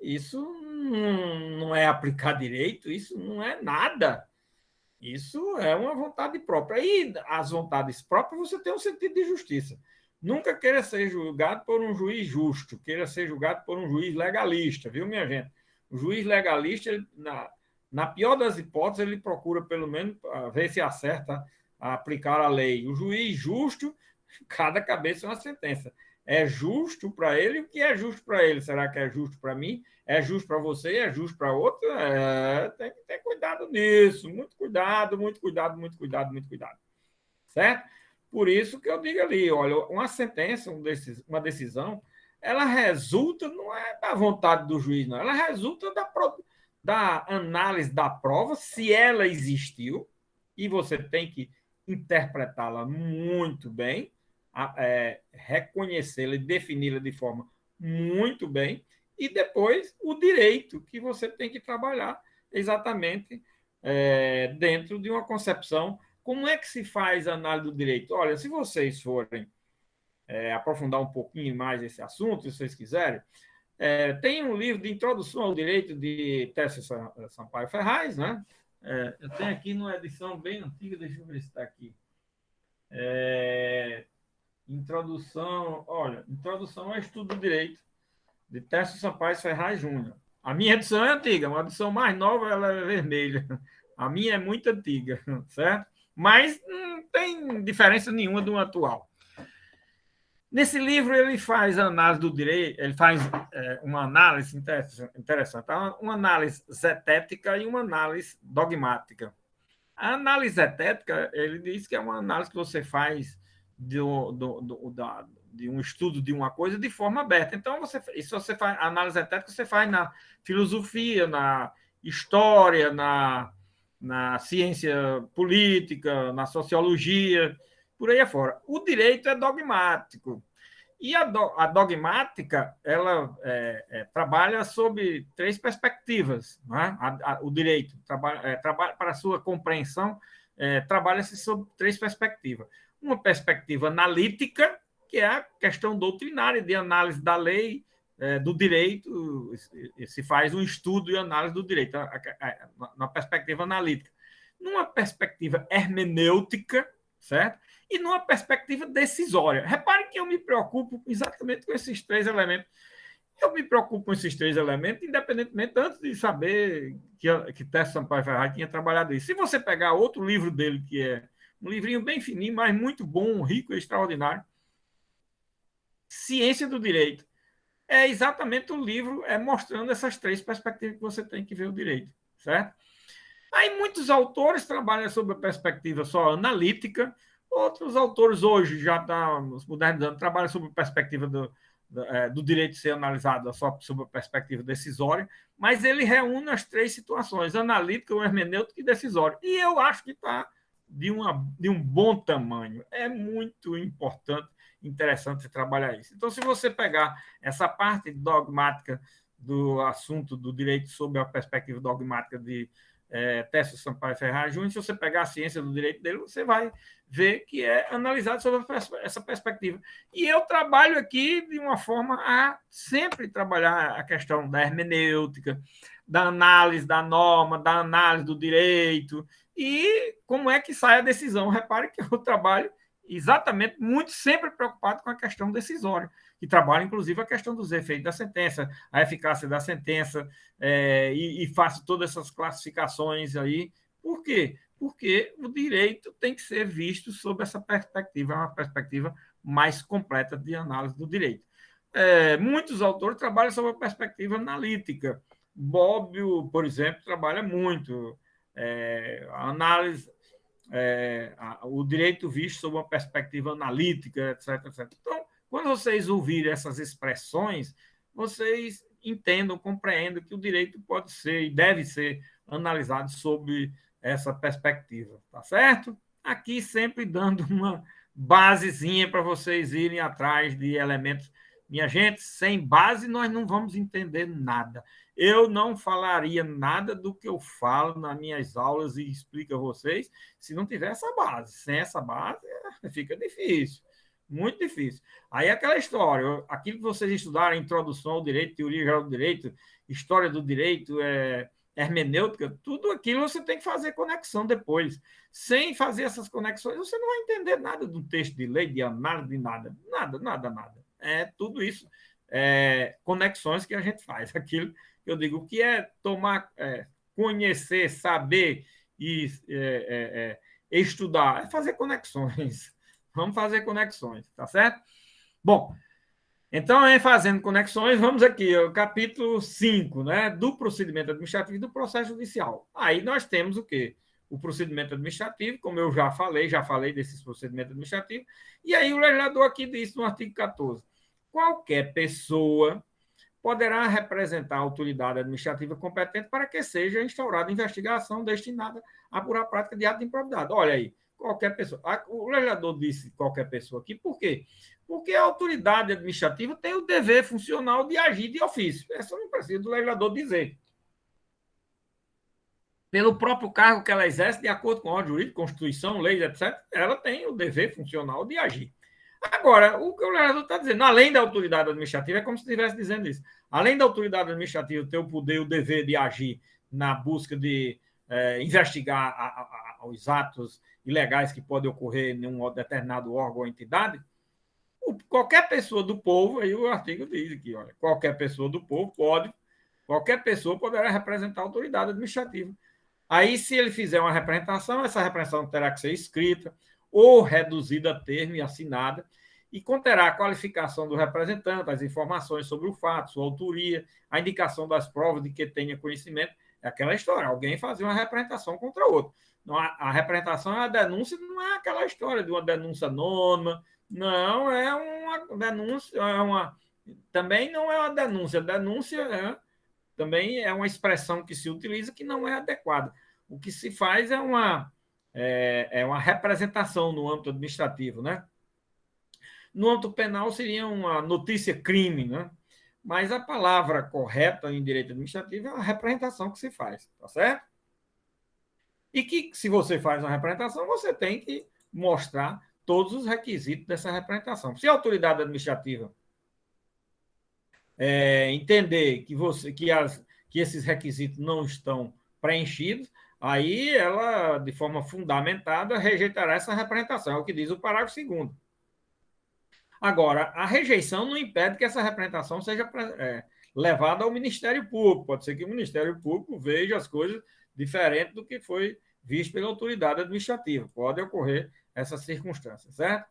Isso não é aplicar direito, isso não é nada. Isso é uma vontade própria. E as vontades próprias você tem um sentido de justiça. Nunca queira ser julgado por um juiz justo, queira ser julgado por um juiz legalista, viu, minha gente? O juiz legalista, na pior das hipóteses, ele procura pelo menos ver se acerta a aplicar a lei. O juiz justo, cada cabeça é uma sentença. É justo para ele o que é justo para ele. Será que é justo para mim? É justo para você? É justo para outro? Tem que ter cuidado nisso. Muito cuidado, muito cuidado, muito cuidado, muito cuidado. Certo? Por isso que eu digo ali, olha, uma sentença, uma decisão, ela resulta, não é da vontade do juiz, não. Ela resulta da análise da prova, se ela existiu, e você tem que interpretá-la muito bem, reconhecê-la e defini-la de forma muito bem, e depois o direito que você tem que trabalhar exatamente dentro de uma concepção. Como é que se faz a análise do direito? Olha, se vocês forem aprofundar um pouquinho mais esse assunto, se vocês quiserem, tem um livro de introdução ao direito de Tércio Sampaio Ferraz, né? Eu tenho aqui numa edição bem antiga, deixa eu ver se está aqui. Introdução ao estudo do direito, de Tércio Sampaio Ferraz Júnior. A minha edição é antiga, uma edição mais nova, ela é vermelha. A minha é muito antiga, certo? Mas não tem diferença nenhuma do atual. Nesse livro, ele faz análise do direito, ele faz uma análise interessante, uma análise zetética e uma análise dogmática. A análise zetética, ele diz que é uma análise que você faz de um estudo de uma coisa de forma aberta. Então, isso você faz, a análise zetética você faz na filosofia, na história, na ciência política, na sociologia, por aí afora. O direito é dogmático. E a dogmática, ela trabalha sob três perspectivas. Né? O direito, trabalha para a sua compreensão, trabalha-se sob três perspectivas. Uma perspectiva analítica, que é a questão doutrinária de análise da lei, do direito, se faz um estudo e análise do direito, na perspectiva analítica. Numa perspectiva hermenêutica, certo? E numa perspectiva decisória. Repare que eu me preocupo exatamente com esses três elementos. Eu me preocupo com esses três elementos, independentemente, antes de saber que Tércio Sampaio Ferraz tinha trabalhado isso. Se você pegar outro livro dele, que é um livrinho bem fininho, mas muito bom, rico e extraordinário, Ciência do Direito, é exatamente o livro mostrando essas três perspectivas que você tem que ver o direito, certo? Aí muitos autores trabalham sob a perspectiva só analítica, outros autores hoje já estão modernizando, trabalham sob a perspectiva do direito ser analisado só sob a perspectiva decisória, mas ele reúne as três situações, analítica, hermenêutica e decisória. E eu acho que está de um bom tamanho. É muito importante, interessante trabalhar isso. Então, se você pegar essa parte dogmática do assunto do direito sob a perspectiva dogmática de Tércio Sampaio Ferraz Júnior, se você pegar a ciência do direito dele, você vai ver que é analisado sob essa perspectiva. E eu trabalho aqui de uma forma a sempre trabalhar a questão da hermenêutica, da análise da norma, da análise do direito, e como é que sai a decisão. Repare que eu trabalho exatamente muito sempre preocupado com a questão decisória, que trabalha, inclusive, a questão dos efeitos da sentença, a eficácia da sentença, e faço todas essas classificações aí. Por quê? Porque o direito tem que ser visto sob essa perspectiva, uma perspectiva mais completa de análise do direito. Muitos autores trabalham sob a perspectiva analítica. Bobbio, por exemplo, trabalha muito a análise, o direito visto sob uma perspectiva analítica, etc, etc. Então, quando vocês ouvirem essas expressões, vocês entendam, compreendam que o direito pode ser e deve ser analisado sob essa perspectiva, tá certo? Aqui sempre dando uma basezinha para vocês irem atrás de elementos. Minha gente, sem base nós não vamos entender nada. Eu não falaria nada do que eu falo nas minhas aulas e explico a vocês se não tiver essa base. Sem essa base, fica difícil, muito difícil. Aí aquela história, aquilo que vocês estudaram, introdução ao direito, teoria geral do direito, história do direito, hermenêutica, tudo aquilo você tem que fazer conexão depois. Sem fazer essas conexões, você não vai entender nada do texto de lei, de análise, de nada. Nada, nada, nada. Tudo isso, conexões que a gente faz. Aquilo que eu digo, o que é tomar, conhecer, saber e estudar, é fazer conexões. Vamos fazer conexões, tá certo? Bom, então, fazendo conexões, vamos aqui ao capítulo 5, né, do procedimento administrativo e do processo judicial. Aí nós temos o quê? O procedimento administrativo, como eu já falei desses procedimentos administrativos, e aí o legislador aqui diz no artigo 14, qualquer pessoa poderá representar a autoridade administrativa competente para que seja instaurada investigação destinada a apurar a prática de ato de improbidade. Olha aí, qualquer pessoa. O legislador disse qualquer pessoa aqui, por quê? Porque a autoridade administrativa tem o dever funcional de agir de ofício. Essa não precisa do legislador dizer. Pelo próprio cargo que ela exerce, de acordo com a ordem jurídica, Constituição, leis, etc., ela tem o dever funcional de agir. Agora, o que o legislador está dizendo, além da autoridade administrativa, é como se estivesse dizendo isso. Além da autoridade administrativa ter o poder e o dever de agir na busca de investigar os atos ilegais que podem ocorrer em um determinado órgão ou entidade, qualquer pessoa do povo, aí o artigo diz aqui, olha, qualquer pessoa do povo qualquer pessoa poderá representar a autoridade administrativa Aí, se ele fizer uma representação, essa representação terá que ser escrita ou reduzida a termo e assinada, e conterá a qualificação do representante, as informações sobre o fato, sua autoria, a indicação das provas de que tenha conhecimento. É aquela história, alguém fazer uma representação contra outro. Não, a representação é a denúncia, não é aquela história de uma denúncia anônima, não, é uma denúncia, também não é uma denúncia, denúncia também é uma expressão que se utiliza que não é adequada. O que se faz é uma representação no âmbito administrativo, né? No âmbito penal seria uma notícia-crime, né? Mas a palavra correta em direito administrativo é a representação que se faz, tá certo? E que, se você faz uma representação, você tem que mostrar todos os requisitos dessa representação. Se a autoridade administrativa entender que esses requisitos não estão preenchidos, aí ela, de forma fundamentada, rejeitará essa representação, é o que diz o parágrafo 2º. Agora, a rejeição não impede que essa representação seja levada ao Ministério Público. Pode ser que o Ministério Público veja as coisas diferente do que foi visto pela autoridade administrativa. Pode ocorrer essa circunstância, certo?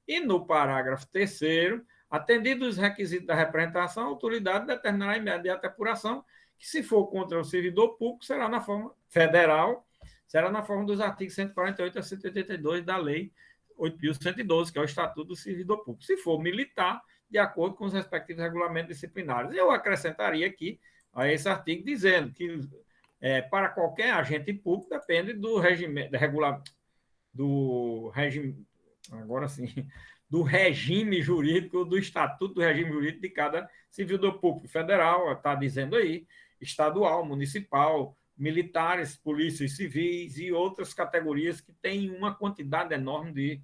E no parágrafo 3º, atendidos os requisitos da representação, a autoridade determinará a imediata apuração, que, se for contra o servidor público, será na forma federal, será na forma dos artigos 148 a 182 da Lei 8.112, que é o Estatuto do Servidor Público. Se for militar, de acordo com os respectivos regulamentos disciplinares. Eu acrescentaria aqui a esse artigo dizendo que para qualquer agente público depende do regime, agora sim, do regime jurídico, do Estatuto do Regime Jurídico de cada servidor público federal, está dizendo aí, estadual, municipal, militares, polícias civis e outras categorias que têm uma quantidade enorme de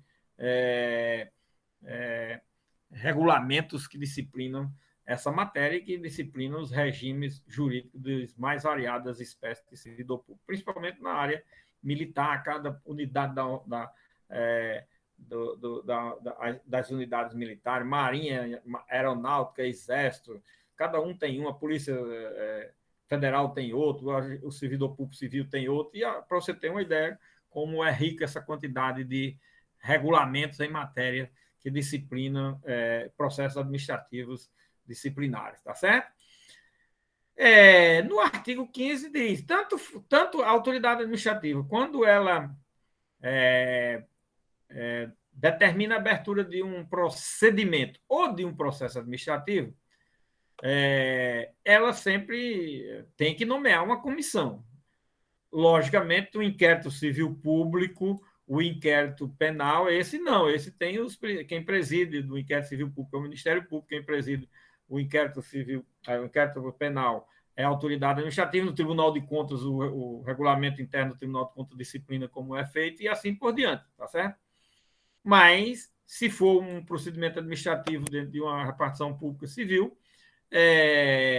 regulamentos que disciplinam essa matéria e que disciplinam os regimes jurídicos das mais variadas espécies de servidor público, principalmente na área militar, cada unidade das unidades militares, marinha, aeronáutica, exército, cada um tem uma, polícia federal tem outro, o servidor público civil tem outro, e para você ter uma ideia como é rica essa quantidade de regulamentos em matéria que disciplinam processos administrativos disciplinares, tá certo? No artigo 15 diz, tanto a autoridade administrativa, quando ela determina a abertura de um procedimento ou de um processo administrativo, ela sempre tem que nomear uma comissão. Logicamente, o inquérito civil público, o inquérito penal, esse não, esse tem quem preside do inquérito civil público é o Ministério Público, quem preside o inquérito civil, o inquérito penal é a autoridade administrativa, no Tribunal de Contas, o regulamento interno do Tribunal de Contas disciplina como é feito e assim por diante, tá certo? Mas, se for um procedimento administrativo dentro de uma repartição pública civil,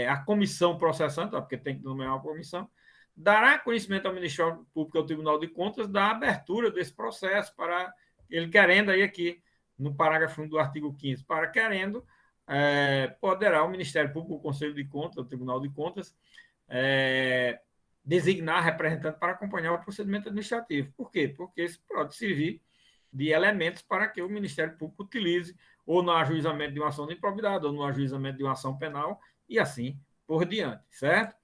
a comissão processante, porque tem que nomear uma comissão, dará conhecimento ao Ministério Público e ao Tribunal de Contas da abertura desse processo, para ele querendo, aí aqui, no parágrafo 1 do artigo 15, para querendo, poderá o Ministério Público, o Conselho de Contas, o Tribunal de Contas, designar representante para acompanhar o procedimento administrativo. Por quê? Porque isso pode servir de elementos para que o Ministério Público utilize ou no ajuizamento de uma ação de improbidade, ou no ajuizamento de uma ação penal, e assim por diante, certo?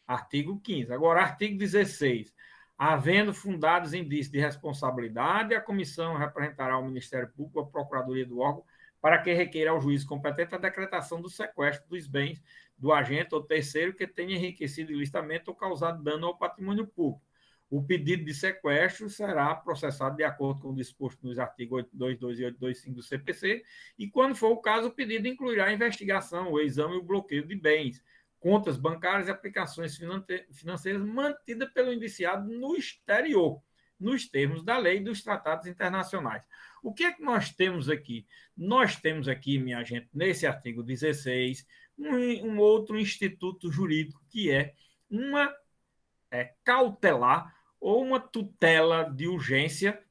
Artigo 15. Agora, artigo 16. Havendo fundados indícios de responsabilidade, a comissão representará ao Ministério Público, a Procuradoria do órgão, para que requeira ao juiz competente a decretação do sequestro dos bens do agente ou terceiro que tenha enriquecido ilicitamente ou causado dano ao patrimônio público. O pedido de sequestro será processado de acordo com o disposto nos artigos 822 e 825 do CPC, e, quando for o caso, o pedido incluirá a investigação, o exame e o bloqueio de bens, contas bancárias e aplicações financeiras mantidas pelo indiciado no exterior, nos termos da lei e dos tratados internacionais. O que é que nós temos aqui? Nós temos aqui, minha gente, nesse artigo 16, um outro instituto jurídico que é uma cautelar ou uma tutela de urgência,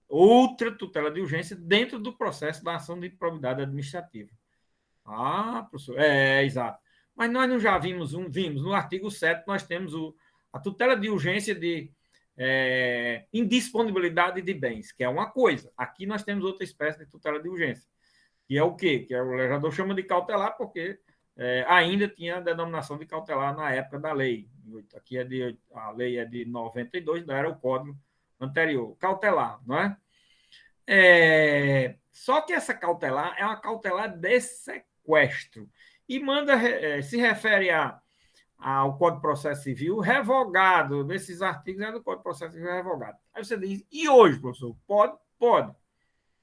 outra tutela de urgência dentro do processo da ação de improbidade administrativa. Ah, professor, exato. Mas nós não já vimos no artigo 7, nós temos A tutela de urgência de indisponibilidade de bens, que é uma coisa. Aqui nós temos outra espécie de tutela de urgência, que é o quê? Que o legislador chama de cautelar, porque ainda tinha a denominação de cautelar na época da lei. Aqui a lei é de 92, ainda era o código anterior. Cautelar, não é? Só que essa cautelar é uma cautelar de sequestro e se refere ao Código de Processo Civil revogado, desses artigos é do Código de Processo Civil revogado. Aí você diz, e hoje, professor? Pode? Pode.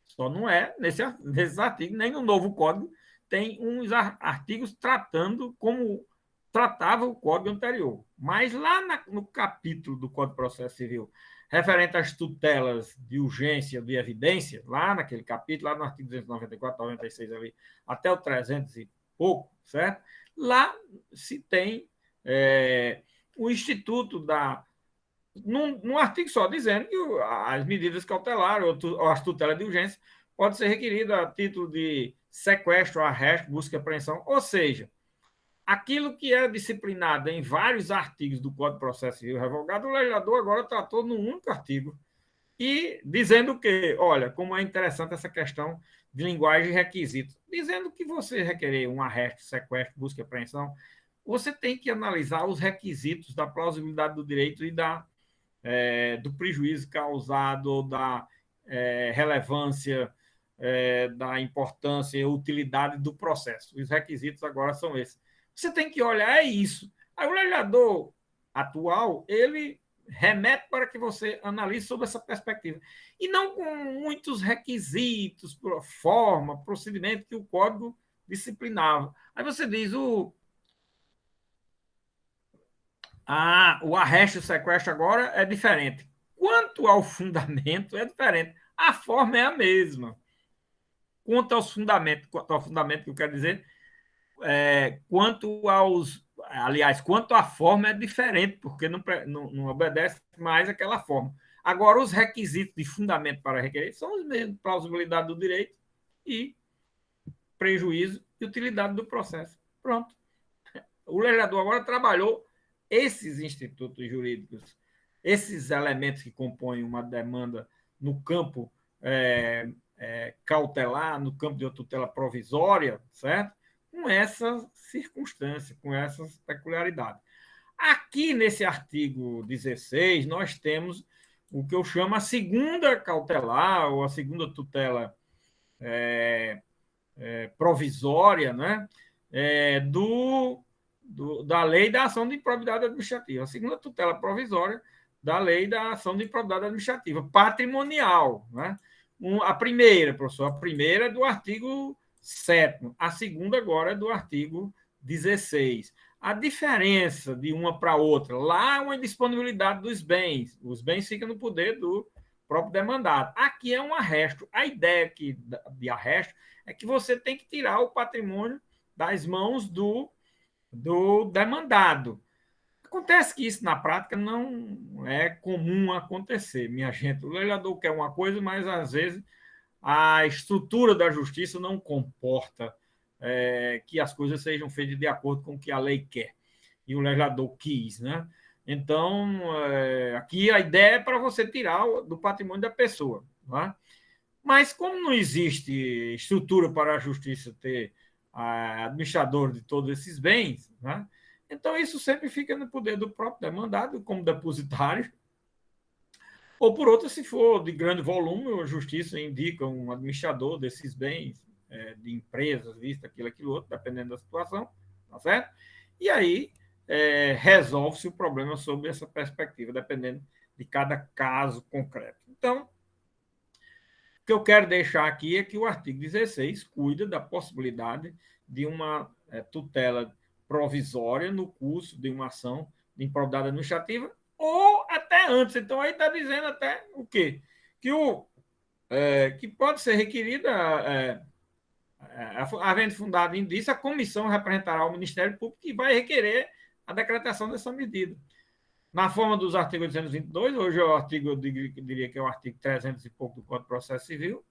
Só não é nesses artigos, nem no novo Código tem uns artigos tratando como tratava o Código anterior. Mas lá no capítulo do Código de Processo Civil referente às tutelas de urgência de evidência, lá naquele capítulo, lá no artigo 294, 96 ali, até o 300 e pouco, certo? Lá se tem o Instituto num artigo só, dizendo que as medidas cautelares ou as tutelas de urgência podem ser requeridas a título de sequestro, arresto, busca e apreensão, ou seja, aquilo que era disciplinado em vários artigos do Código de Processo Civil revogado, o legislador agora tratou num único artigo e dizendo que, olha, como é interessante essa questão de linguagem e requisitos, dizendo que você requerer um arresto, sequestro, busca e apreensão, você tem que analisar os requisitos da plausibilidade do direito e do prejuízo causado, da relevância, da importância e utilidade do processo. Os requisitos agora são esses. Você tem que olhar isso. Aí o legislador atual, ele remete para que você analise sobre essa perspectiva. E não com muitos requisitos, forma, procedimento que o Código disciplinava. Aí você diz, o arresto e o sequestro agora é diferente. Quanto ao fundamento, é diferente. A forma é a mesma. Quanto ao fundamento que eu quero dizer, quanto à forma é diferente, porque não obedece mais aquela forma. Agora, os requisitos de fundamento para requerer são os mesmos: plausibilidade do direito e prejuízo e utilidade do processo. Pronto. O legislador agora trabalhou esses institutos jurídicos, esses elementos que compõem uma demanda no campo cautelar, no campo de tutela provisória, certo? Com essa circunstância, com essas peculiaridades. Aqui nesse artigo 16, nós temos o que eu chamo a segunda cautelar, ou a segunda tutela provisória, né? Da Lei da Ação de Improbidade Administrativa, a segunda tutela provisória da Lei da Ação de Improbidade Administrativa, patrimonial. Né? A primeira, professor, a primeira é do artigo 7º, a segunda agora é do artigo 16. A diferença de uma para outra, lá é uma indisponibilidade dos bens, os bens ficam no poder do próprio demandado. Aqui é um arresto. A ideia aqui de arresto é que você tem que tirar o patrimônio das mãos do demandado. Acontece que isso na prática não é comum acontecer, minha gente. O legislador quer uma coisa, mas às vezes a estrutura da justiça não comporta que as coisas sejam feitas de acordo com o que a lei quer e o legislador quis, né? Então, aqui a ideia é para você tirar do patrimônio da pessoa, né? Mas como não existe estrutura para a justiça ter administrador de todos esses bens, né? Então isso sempre fica no poder do próprio demandado, como depositário, ou por outro, se for de grande volume, a justiça indica um administrador desses bens, de empresas, visto aquilo outro, dependendo da situação, tá certo? E aí resolve-se o problema sob essa perspectiva, dependendo de cada caso concreto. Então, o que eu quero deixar aqui é que o artigo 16 cuida da possibilidade de uma tutela provisória no curso de uma ação de improbidade administrativa ou até antes. Então, aí está dizendo até o quê? Que pode ser requerida, havendo fundado indício, a comissão representará o Ministério Público que vai requerer a decretação dessa medida. Na forma dos artigos 822, hoje é o artigo, eu diria que é o artigo 300 e pouco do Código de Processo Civil,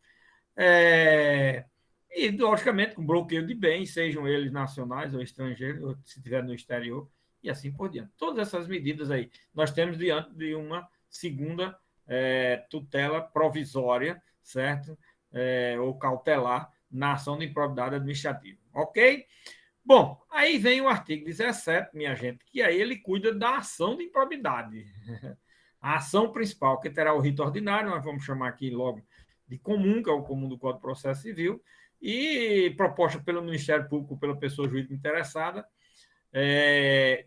e, logicamente, com bloqueio de bens, sejam eles nacionais ou estrangeiros, ou se estiver no exterior, e assim por diante. Todas essas medidas aí nós temos diante de uma segunda tutela provisória, certo? Ou cautelar na ação de improbidade administrativa. Ok? Bom, aí vem o artigo 17, minha gente, que aí ele cuida da ação de improbidade. A ação principal, que terá o rito ordinário, nós vamos chamar aqui logo de comum, que é o comum do Código de Processo Civil, e proposta pelo Ministério Público, pela pessoa jurídica interessada.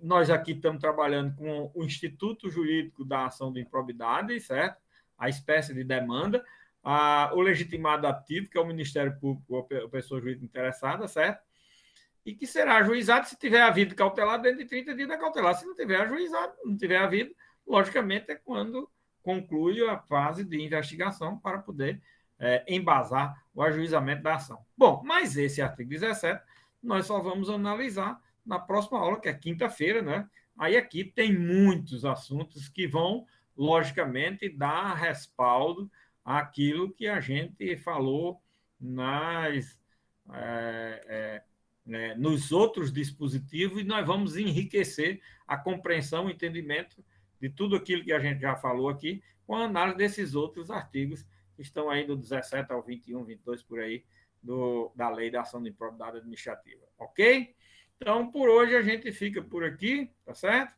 Nós aqui estamos trabalhando com o Instituto Jurídico da Ação de Improbidade, certo? A espécie de demanda. O legitimado ativo, que é o Ministério Público, a pessoa jurídica interessada, certo? E que será ajuizado se tiver havido cautelar dentro de 30 dias da cautelar. Se não tiver ajuizado, não tiver havido, logicamente é quando conclui a fase de investigação para poder embasar o ajuizamento da ação. Bom, mas esse artigo 17 nós só vamos analisar na próxima aula, que é quinta-feira, né? Aí aqui tem muitos assuntos que vão, logicamente, dar respaldo àquilo que a gente falou nos outros dispositivos, e nós vamos enriquecer a compreensão e entendimento de tudo aquilo que a gente já falou aqui, com a análise desses outros artigos que estão aí do 17 ao 21, 22, por aí, da Lei da Ação de Improbidade Administrativa. Ok? Então, por hoje, a gente fica por aqui, tá certo?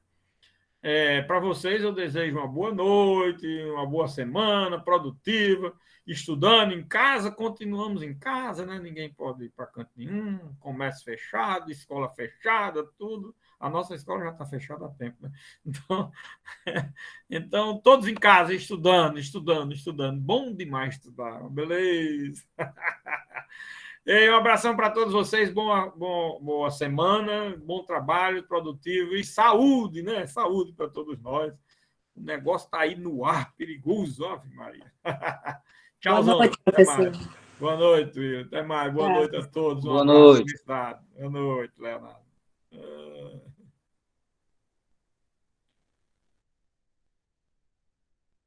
Para vocês, eu desejo uma boa noite, uma boa semana produtiva, estudando em casa, continuamos em casa, né? Ninguém pode ir para canto nenhum, comércio fechado, escola fechada, tudo. A nossa escola já está fechada há tempo, né? Então, todos em casa, estudando, estudando, estudando. Bom demais estudar, beleza? Um abração para todos vocês, boa semana, bom trabalho, produtivo e saúde, né? Saúde para todos nós. O negócio está aí no ar, perigoso, Ave Maria. Tchauzão. Boa noite, professor. Boa noite, Will. Até mais. Boa noite a todos. Boa noite. Boa noite, Leonardo.